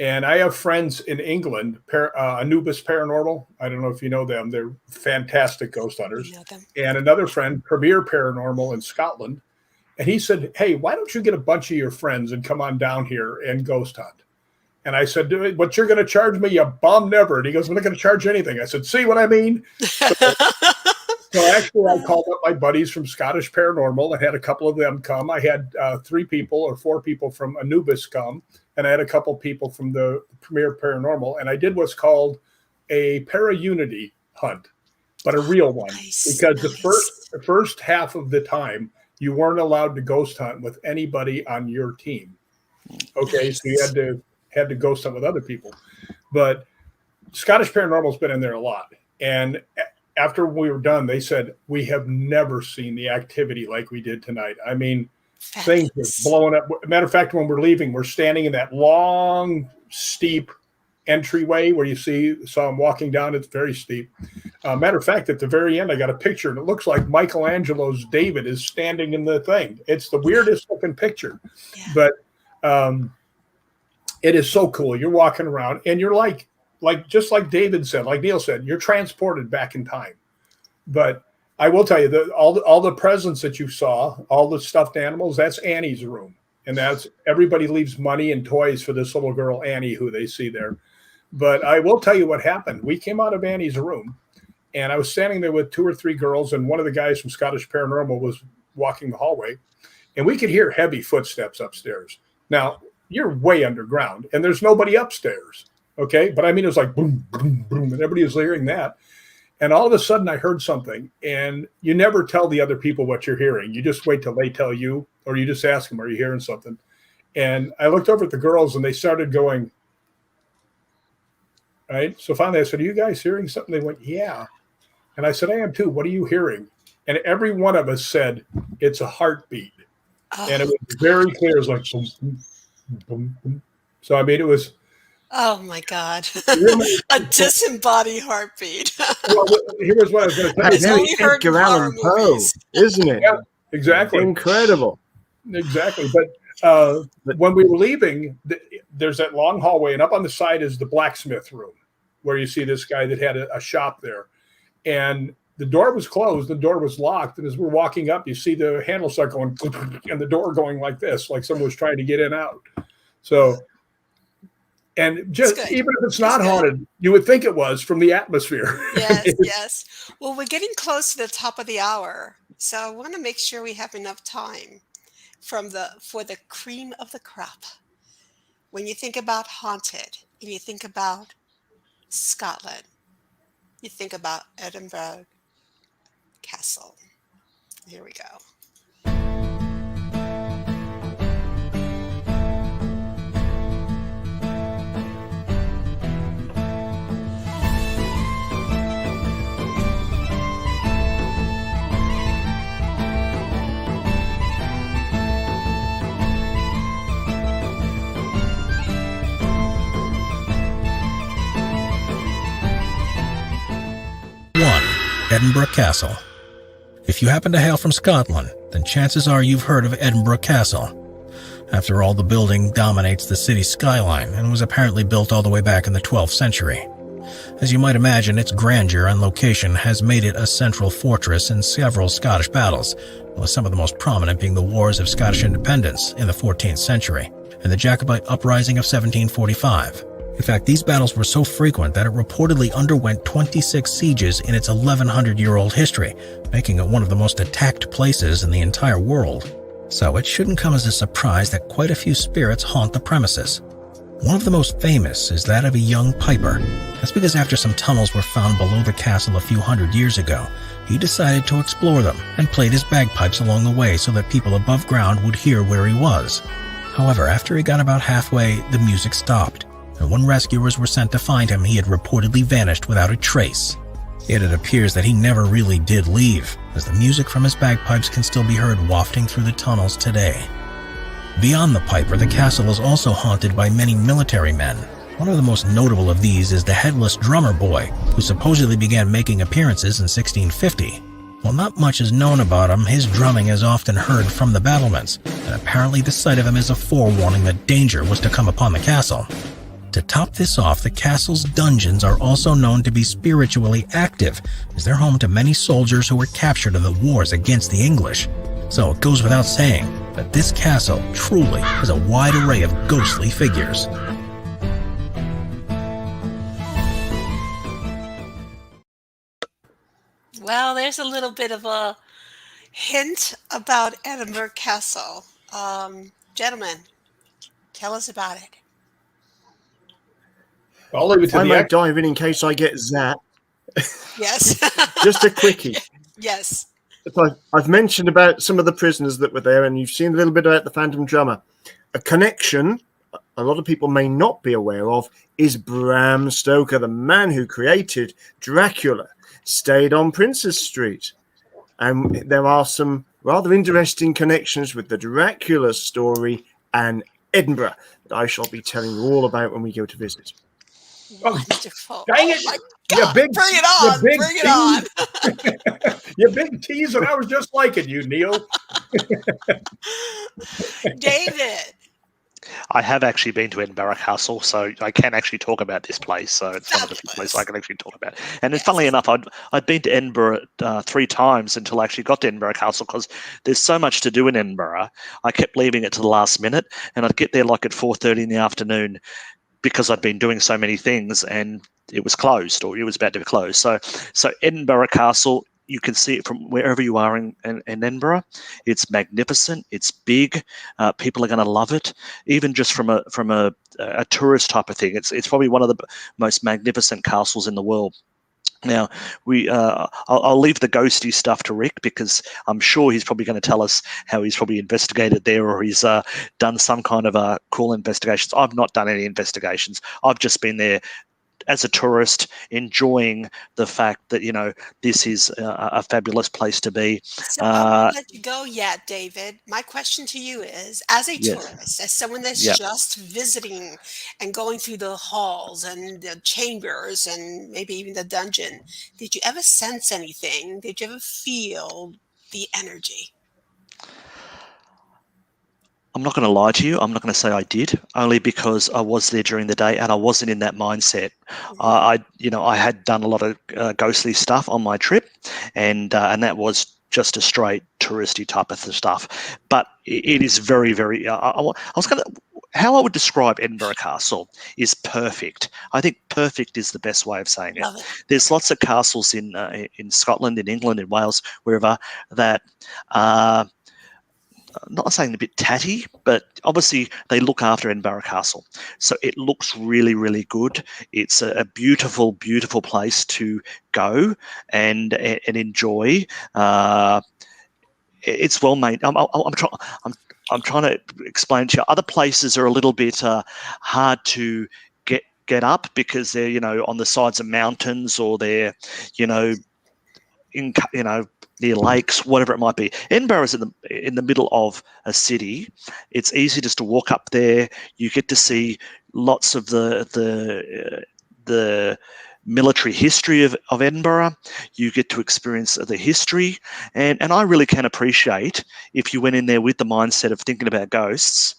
and I have friends in England, Anubis Paranormal. I don't know if you know them. They're fantastic ghost hunters. And another friend, Premier Paranormal in Scotland. And he said, hey, why don't you get a bunch of your friends and come on down here and ghost hunt? And I said, but you're going to charge me, you bum, never. And he goes, we're not going to charge you anything. I said, see what I mean? So actually, I called up my buddies from Scottish Paranormal. I had a couple of them come. I had 3 people or 4 people from Anubis come. And I had a couple people from the Premier Paranormal. And I did what's called a para-unity hunt, but a real one. Because the first half of the time, you weren't allowed to ghost hunt with anybody on your team. Okay, so you had to ghost hunt with other people. But Scottish Paranormal's been in there a lot. And after we were done, they said, we have never seen the activity like we did tonight. I mean, things were blowing up. Matter of fact, when we're leaving, we're standing in that long, steep entryway where you saw them walking down. It's very steep. Matter of fact, at the very end, I got a picture, and it looks like Michelangelo's David is standing in the thing. It's the weirdest looking picture. Yeah. But it is so cool. You're walking around, and you're like just like David said, like Neil said, you're transported back in time. But I will tell you that all the presents that you saw, all the stuffed animals, that's Annie's room. And that's everybody leaves money and toys for this little girl, Annie, who they see there. But I will tell you what happened. We came out of Annie's room, and I was standing there with 2 or 3 girls, and one of the guys from Scottish Paranormal was walking the hallway, and we could hear heavy footsteps upstairs. Now, you're way underground, and there's nobody upstairs, okay? But I mean, it was like boom, boom, boom, and everybody was hearing that. And all of a sudden, I heard something, and you never tell the other people what you're hearing. You just wait till they tell you, or you just ask them, are you hearing something? And I looked over at the girls, and they started going, right? So finally, I said, are you guys hearing something? They went, yeah. And I said, I am too. What are you hearing? And every one of us said, it's a heartbeat. Oh, And it was very clear. It was like, boom, boom, boom, boom. So, I mean, it was. oh my God. Really, A disembodied heartbeat. well, here's what I was going to tell That's you. all we heard in Edgar horror Allan Poe, movies. isn't it? Yeah, exactly. Incredible. Exactly. But when we were leaving, there's that long hallway, and up on the side is the blacksmith room where you see this guy that had a shop there. And the door was closed, the door was locked. And as we're walking up, you see the handle start going, and the door going like this, like someone was trying to get in out. So, and just even if it's not haunted, you would think it was from the atmosphere. Yes, yes. Well, we're getting close to the top of the hour, so I want to make sure we have enough time for the cream of the crop. When you think about haunted, and you think about Scotland, you think about Edinburgh Castle. Here we go. Edinburgh Castle. If you happen to hail from Scotland, then chances are you've heard of Edinburgh Castle. After all, the building dominates the city's skyline and was apparently built all the way back in the 12th century. As you might imagine, its grandeur and location has made it a central fortress in several Scottish battles, with some of the most prominent being the Wars of Scottish Independence in the 14th century and the Jacobite Uprising of 1745. In fact, these battles were so frequent that it reportedly underwent 26 sieges in its 1,100-year-old history, making it one of the most attacked places in the entire world. So it shouldn't come as a surprise that quite a few spirits haunt the premises. One of the most famous is that of a young piper. That's because after some tunnels were found below the castle a few hundred years ago, he decided to explore them and played his bagpipes along the way so that people above ground would hear where he was. However, after he got about halfway, the music stopped, and when rescuers were sent to find him, he had reportedly vanished without a trace. Yet it appears that he never really did leave, as the music from his bagpipes can still be heard wafting through the tunnels today. Beyond the piper, the castle is also haunted by many military men. One of the most notable of these is the headless drummer boy, who supposedly began making appearances in 1650. While not much is known about him, his drumming is often heard from the battlements, and apparently the sight of him is a forewarning that danger was to come upon the castle. To top this off, the castle's dungeons are also known to be spiritually active, as they're home to many soldiers who were captured in the wars against the English. So it goes without saying that this castle truly has a wide array of ghostly figures. Well, there's a little bit of a hint about Edinburgh Castle. Gentlemen, tell us about it. I'll leave it to I the might dive in case I get zapped. Yes. Just a quickie. Yes. So I've mentioned about some of the prisoners that were there, and you've seen a little bit about the Phantom Drummer. A connection a lot of people may not be aware of is Bram Stoker, the man who created Dracula, stayed on Princes Street. And there are some rather interesting connections with the Dracula story and Edinburgh that I shall be telling you all about when we go to visit. Wonderful. Dang it. Oh my God. Bring it on. Bring it on. You big teaser. I was just liking you, Neil. David. I have actually been to Edinburgh Castle, so I can actually talk about this place. So it's one of the few places I can actually talk about. And then, funnily enough, I'd been to Edinburgh 3 times until I actually got to Edinburgh Castle, because there's so much to do in Edinburgh. I kept leaving it to the last minute, and I'd get there like at 4:30 in the afternoon because I'd been doing so many things, and it was closed, or it was about to be closed. So Edinburgh Castle, you can see it from wherever you are in Edinburgh. It's magnificent. It's big. People are going to love it, even just from a tourist type of thing. It's probably one of the most magnificent castles in the world. Now, I'll leave the ghosty stuff to Rick, because I'm sure he's probably going to tell us how he's probably investigated there, or he's done some kind of cool investigations. I've not done any investigations. I've just been there as a tourist, enjoying the fact that, this is a fabulous place to be. So I won't let you go yet, David. My question to you is, as a Yes. tourist, as someone that's Yep. just visiting and going through the halls and the chambers and maybe even the dungeon, did you ever sense anything? Did you ever feel the energy? I'm not going to lie to you. I'm not going to say I did, only because I was there during the day and I wasn't in that mindset. I had done a lot of ghostly stuff on my trip, and that was just a straight touristy type of stuff. But it is very, very. How I would describe Edinburgh Castle is perfect. I think perfect is the best way of saying it. Love it. There's lots of castles in Scotland, in England, in Wales, wherever, that not saying a bit tatty, but obviously they look after Edinburgh Castle. So it looks really, really good. It's a beautiful, beautiful place to go and enjoy. It's well made. I'm trying to explain to you. Other places are a little bit hard to get up, because they're on the sides of mountains, or they're near lakes, whatever it might be. Edinburgh is in the middle of a city. It's easy just to walk up there. You get to see lots of the military history of Edinburgh. You get to experience the history, and I really can appreciate if you went in there with the mindset of thinking about ghosts.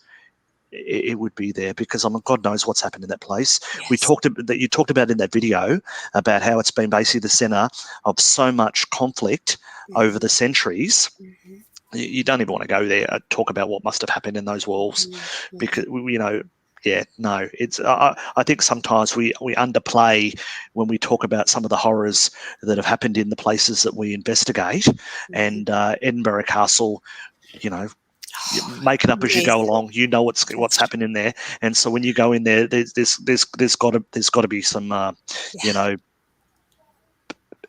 It would be there, because God knows what's happened in that place. Yes. You talked about in that video about how it's been basically the center of so much conflict over the centuries. Mm-hmm. You don't even want to go there, talk about what must have happened in those walls, Mm-hmm. because it's. I think sometimes we underplay when we talk about some of the horrors that have happened in the places that we investigate, and Edinburgh Castle, you make it up as you go along. You know what's happened in there, and so when you go in there, there's got to be some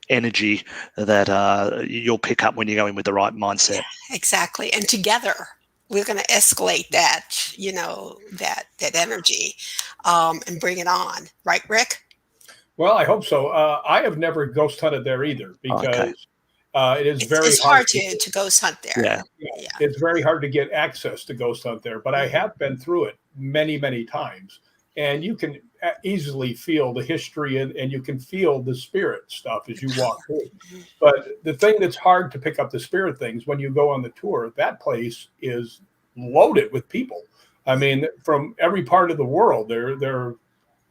energy that you'll pick up when you go in with the right mindset. Yeah, exactly. And together we're going to escalate that, that energy, and bring it on. Right, Rick? Well, I hope so. I have never ghost hunted there either, because it is It's hard to ghost hunt there. Yeah. It's very hard to get access to ghost hunt there, but I have been through it many, many times, and you can easily feel the history, and you can feel the spirit stuff as you walk through. But the thing that's hard to pick up the spirit things, when you go on the tour, that place is loaded with people. I mean, from every part of the world. They're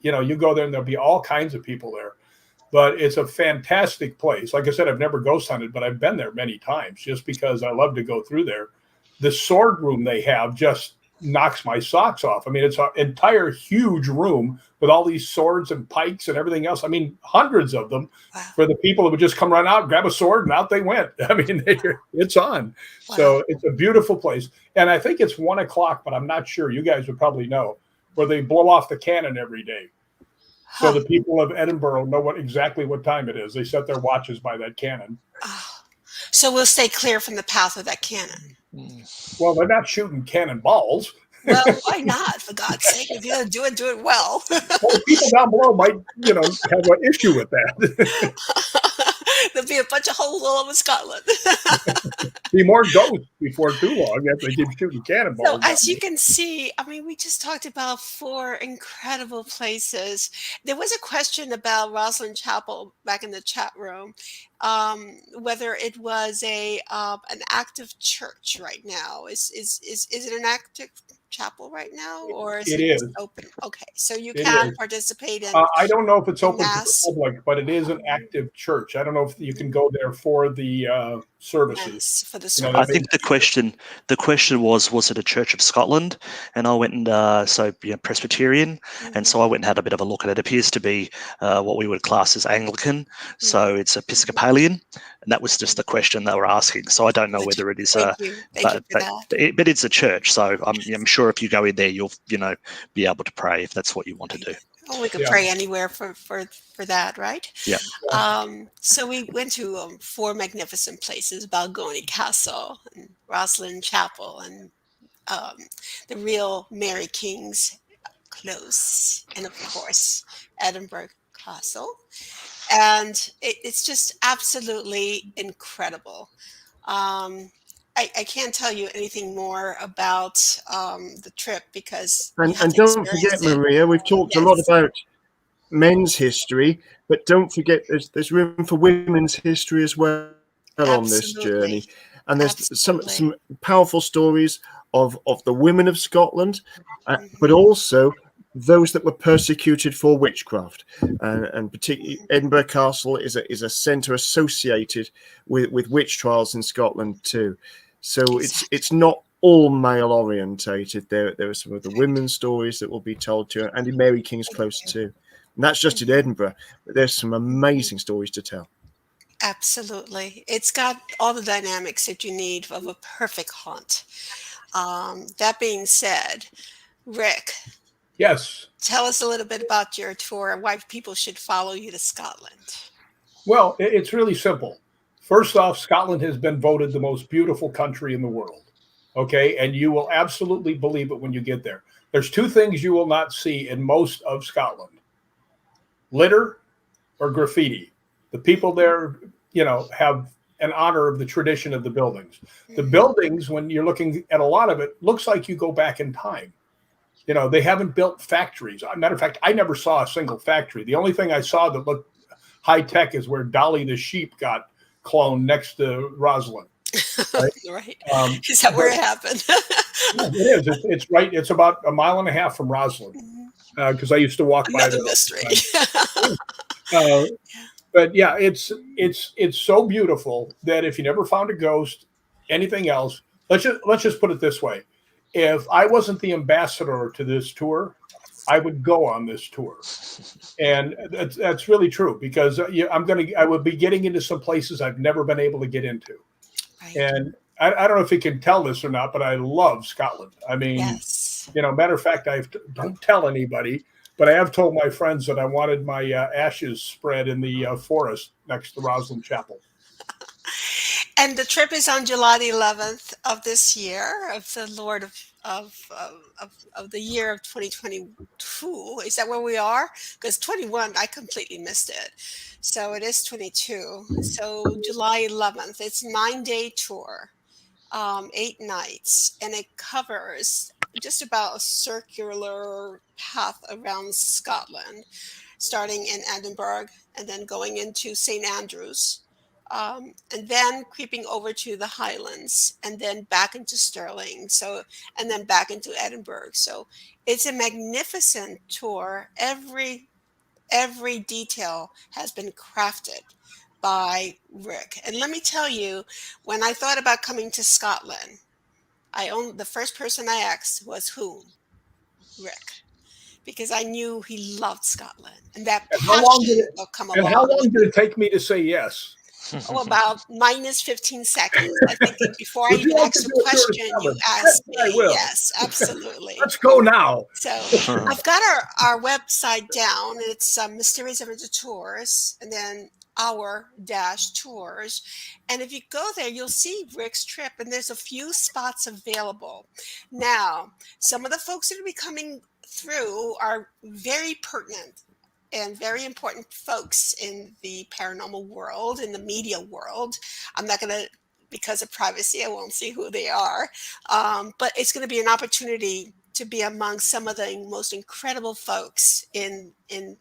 you go there and there'll be all kinds of people there. But it's a fantastic place. Like I said, I've never ghost hunted, but I've been there many times just because I love to go through there. The sword room they have just knocks my socks off. I mean, it's an entire huge room with all these swords and pikes and everything else. I mean, hundreds of them. Wow. For the people that would just come run out, grab a sword, and out they went. I mean, it's on. Wow. So it's a beautiful place. And I think it's 1 o'clock, but I'm not sure. You guys would probably know, where they blow off the cannon every day. So the people of Edinburgh know exactly what time it is. They set their watches by that cannon. So we'll stay clear from the path of that cannon. Well, they're not shooting cannonballs. Well, why not? For God's sake, if you're going to do it well. Well, people down below might, have an issue with that. There'll be a bunch of holes all over Scotland. Be more ghosts before too long if they keep shooting cannonballs. So as you can see, I mean, we just talked about 4 incredible places. There was a question about Rosalind Chapel back in the chat room, whether it was an active church right now. Is it an active chapel right now, or is It it just is. open? Okay, so you It can is. participate in I don't know if it's open to the mass. public, but it is an active church. I don't know if you can go there for the services. Yes, for the You know, I service. think the question was it a Church of Scotland? And I went and Presbyterian, and so I went and had a bit of a look, and it appears to be what we would class as Anglican, so it's Episcopalian, and that was just the question they were asking. So I don't know whether it is Thank you for that. but it's a church, so I'm sure if you go in there, you'll be able to pray if that's what you want to do. Oh, we could Yeah. pray anywhere for that, right? Yeah. So we went to 4 magnificent places: Balgony Castle and Rosslyn Chapel, and the real Mary King's Close, and of course Edinburgh Castle. And it's just absolutely incredible. I can't tell you anything more about the trip because you have And to don't experience forget, it. Maria, we've talked a lot Yes. about men's history, but don't forget there's room for women's history as well on this journey. Absolutely. And there's Absolutely. some powerful stories of the women of Scotland, but Mhm. also those that were persecuted for witchcraft. And particularly Edinburgh Castle is a centre associated with witch trials in Scotland too. So it's not all male orientated. There are some of the women's stories that will be told to you, and in Mary King's Close too. And that's just in Edinburgh, but there's some amazing stories to tell. Absolutely. It's got all the dynamics that you need of a perfect haunt. That being said, Rick, Yes. tell us a little bit about your tour, why people should follow you to Scotland. Well, it's really simple. First off, Scotland has been voted the most beautiful country in the world. Okay. And you will absolutely believe it when you get there. There's 2 things you will not see in most of Scotland: litter or graffiti. The people there, have an honor of the tradition of the buildings. The buildings, when you're looking at a lot of it, looks like you go back in time. They haven't built factories. Matter of fact, I never saw a single factory. The only thing I saw that looked high tech is where Dolly the sheep got cloned next to Rosalind. Right? Right. Is that where it happened? It is. It's right. It's about a mile and a half from Rosalind because I used to walk by Another there. mystery. But yeah, it's so beautiful that if you never found a ghost, anything else, let's just put it this way: if I wasn't the ambassador to this tour, I would go on this tour, and that's really true because I would be getting into some places I've never been able to get into, Right. and I don't know if you can tell this or not, but I love Scotland. I mean, Yes. matter of fact, don't tell anybody. But I have told my friends that I wanted my ashes spread in the forest next to Rosslyn Chapel. And the trip is on July the 11th of this year, of the Lord of the year of 2022. Is that where we are? Because 21, I completely missed it. So it is 22. So July 11th. It's a 9-day tour, 8 nights, and it covers just about a circular path around Scotland, starting in Edinburgh and then going into St. Andrews, and then creeping over to the Highlands and then back into Stirling. And then back into Edinburgh. So it's a magnificent tour. Every detail has been crafted by Rick. And let me tell you, when I thought about coming to Scotland, the first person I asked was whom? Rick, because I knew he loved Scotland, and that And how long passion will come And along. how long did it take me to say yes? Oh, about minus 15 seconds. I think before I Would you even like asked to the do a tour of question, you Scotland? asked Yes, I me. will. Yes, absolutely. Let's go now. So I've got our website down. It's Mysterious Adventure Tours, and then our-tours. And if you go there, you'll see Rick's trip, and there's a few spots available. Now, some of the folks that will be coming through are very pertinent and very important folks in the paranormal world, in the media world. I'm not going to, because of privacy, I won't say who they are. But it's going to be an opportunity to be among some of the most incredible folks in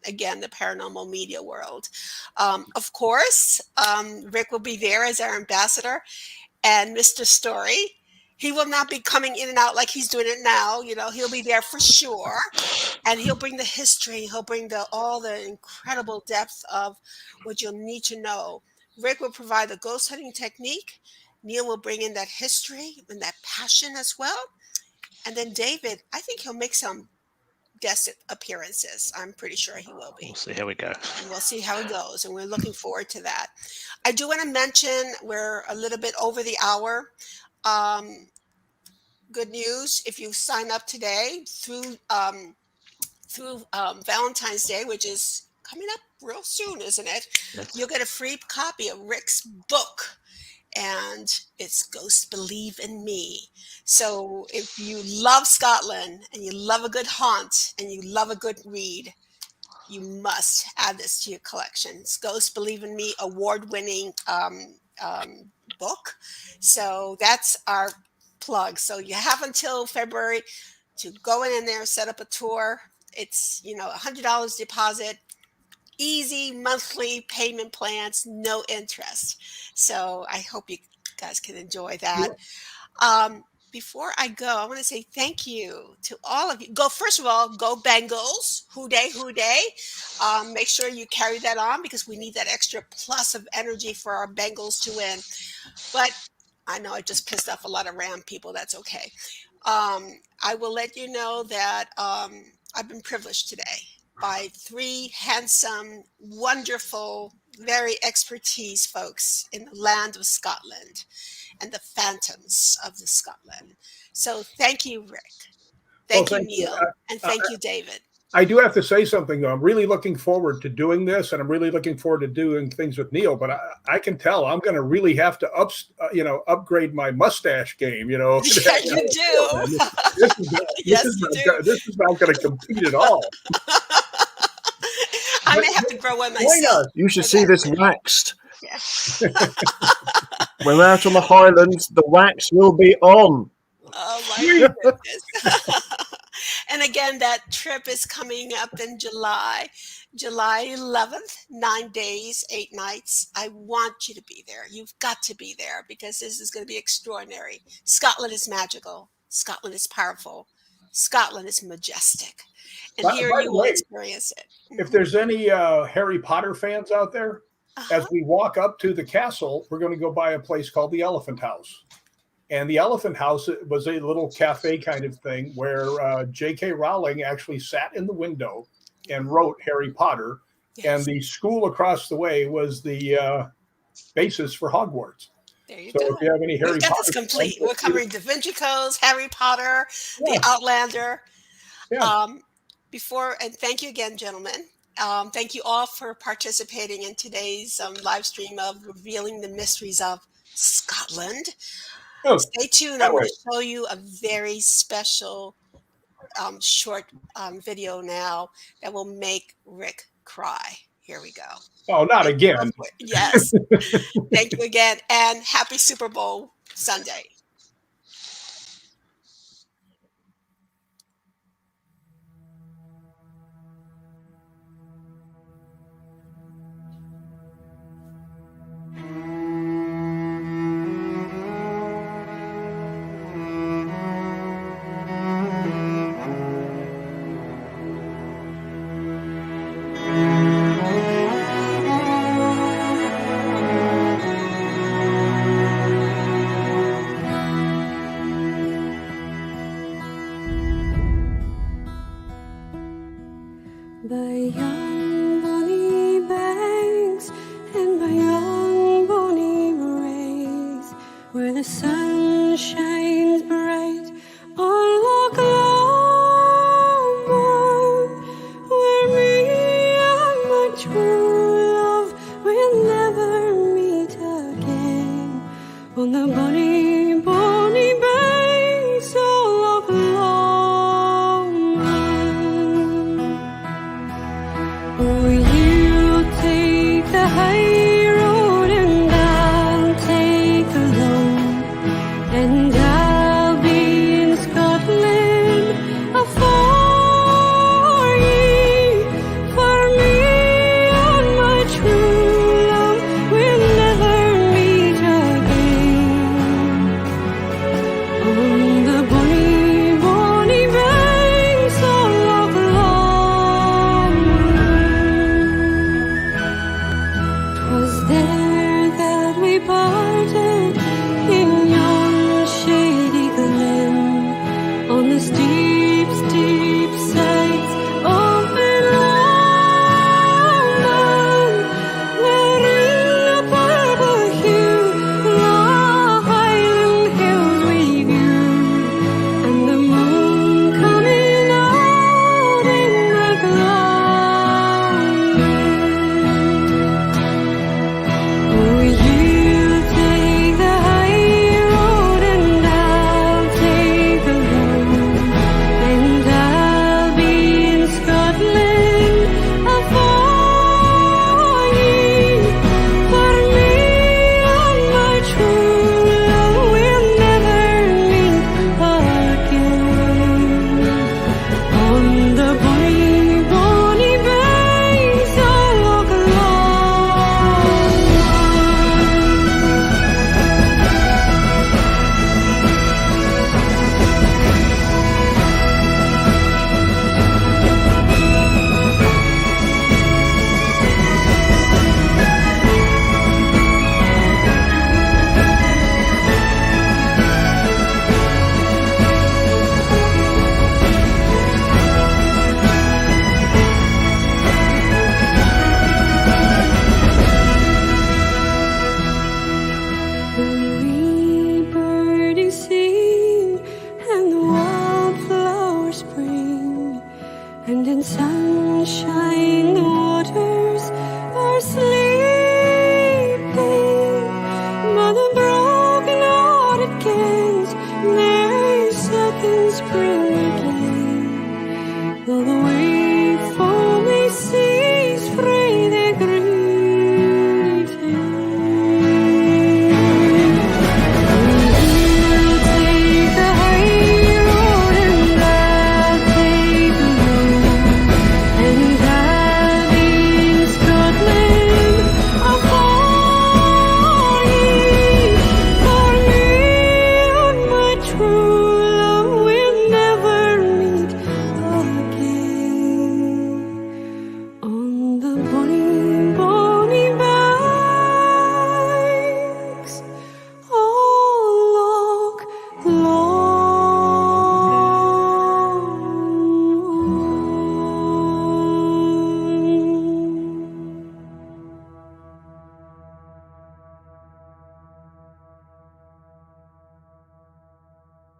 again, the paranormal media world. Of course, Rick will be there as our ambassador, and Mr. Storey. He will not be coming in and out like he's doing it now. You know, he'll be there for sure. And he'll bring the history. He'll bring all the incredible depth of what you'll need to know. Rick will provide the ghost hunting technique. Neil will bring in that history and that passion as well. And then David, I think he'll make some guest appearances. I'm pretty sure he will be. We'll see how we go. And we'll see how it goes. And we're looking forward to that. I do want to mention we're a little bit over the hour. Good news, if you sign up today through Valentine's Day, which is coming up real soon, isn't it? Yes. You'll get a free copy of Rick's book, and it's Ghosts Believe in Me. So if you love Scotland and you love a good haunt and you love a good read, you must add this to your collection. It's Ghosts Believe in Me, award-winning book. So that's our plug. So you have until February to go in there, set up a tour. It's, $100 deposit, easy monthly payment plans, no interest. So I hope you guys can enjoy that. Before I go, I want to say thank you to all of you. First of all, go Bengals. Hoo day, hoo day. Make sure you carry that on because we need that extra plus of energy for our Bengals to win. But I know I just pissed off a lot of Ram people. That's okay. I will let you know that I've been privileged today by 3 handsome, wonderful, very expertise folks in the land of Scotland and the phantoms of the Scotland. So thank you, Rick. Thank you, Neil. And thank you, David. I do have to say something, though. I'm really looking forward to doing this, and I'm really looking forward to doing things with Neil. But I can tell I'm going to really have to upgrade my mustache game. Yeah, you do. This is not going to compete at all. I may have to grow one myself. You should see this waxed. Yeah. When we're out on the Highlands, the wax will be on. Oh my goodness. And again, that trip is coming up in July 11th, 9 days, 8 nights. I want you to be there. You've got to be there because this is going to be extraordinary. Scotland is magical. Scotland is powerful. Scotland is majestic. And here you will experience it. If there's any Harry Potter fans out there, as we walk up to the castle, we're going to go by a place called the Elephant House. And the Elephant House was a little cafe kind of thing where J.K. Rowling actually sat in the window and wrote Harry Potter. Yes. And the school across the way was the basis for Hogwarts. There you go. So if you have any Harry Potter, this complete. We're covering Da Vinci Codes, Harry Potter, The Outlander. Yeah. And thank you again, gentlemen. Thank you all for participating in today's live stream of Revealing the Mysteries of Scotland. Stay tuned. I'm going to show you a very special short video now that will make Rick cry. Here we go. Oh, not again. Yes. Thank you again. And happy Super Bowl Sunday. On the bonnet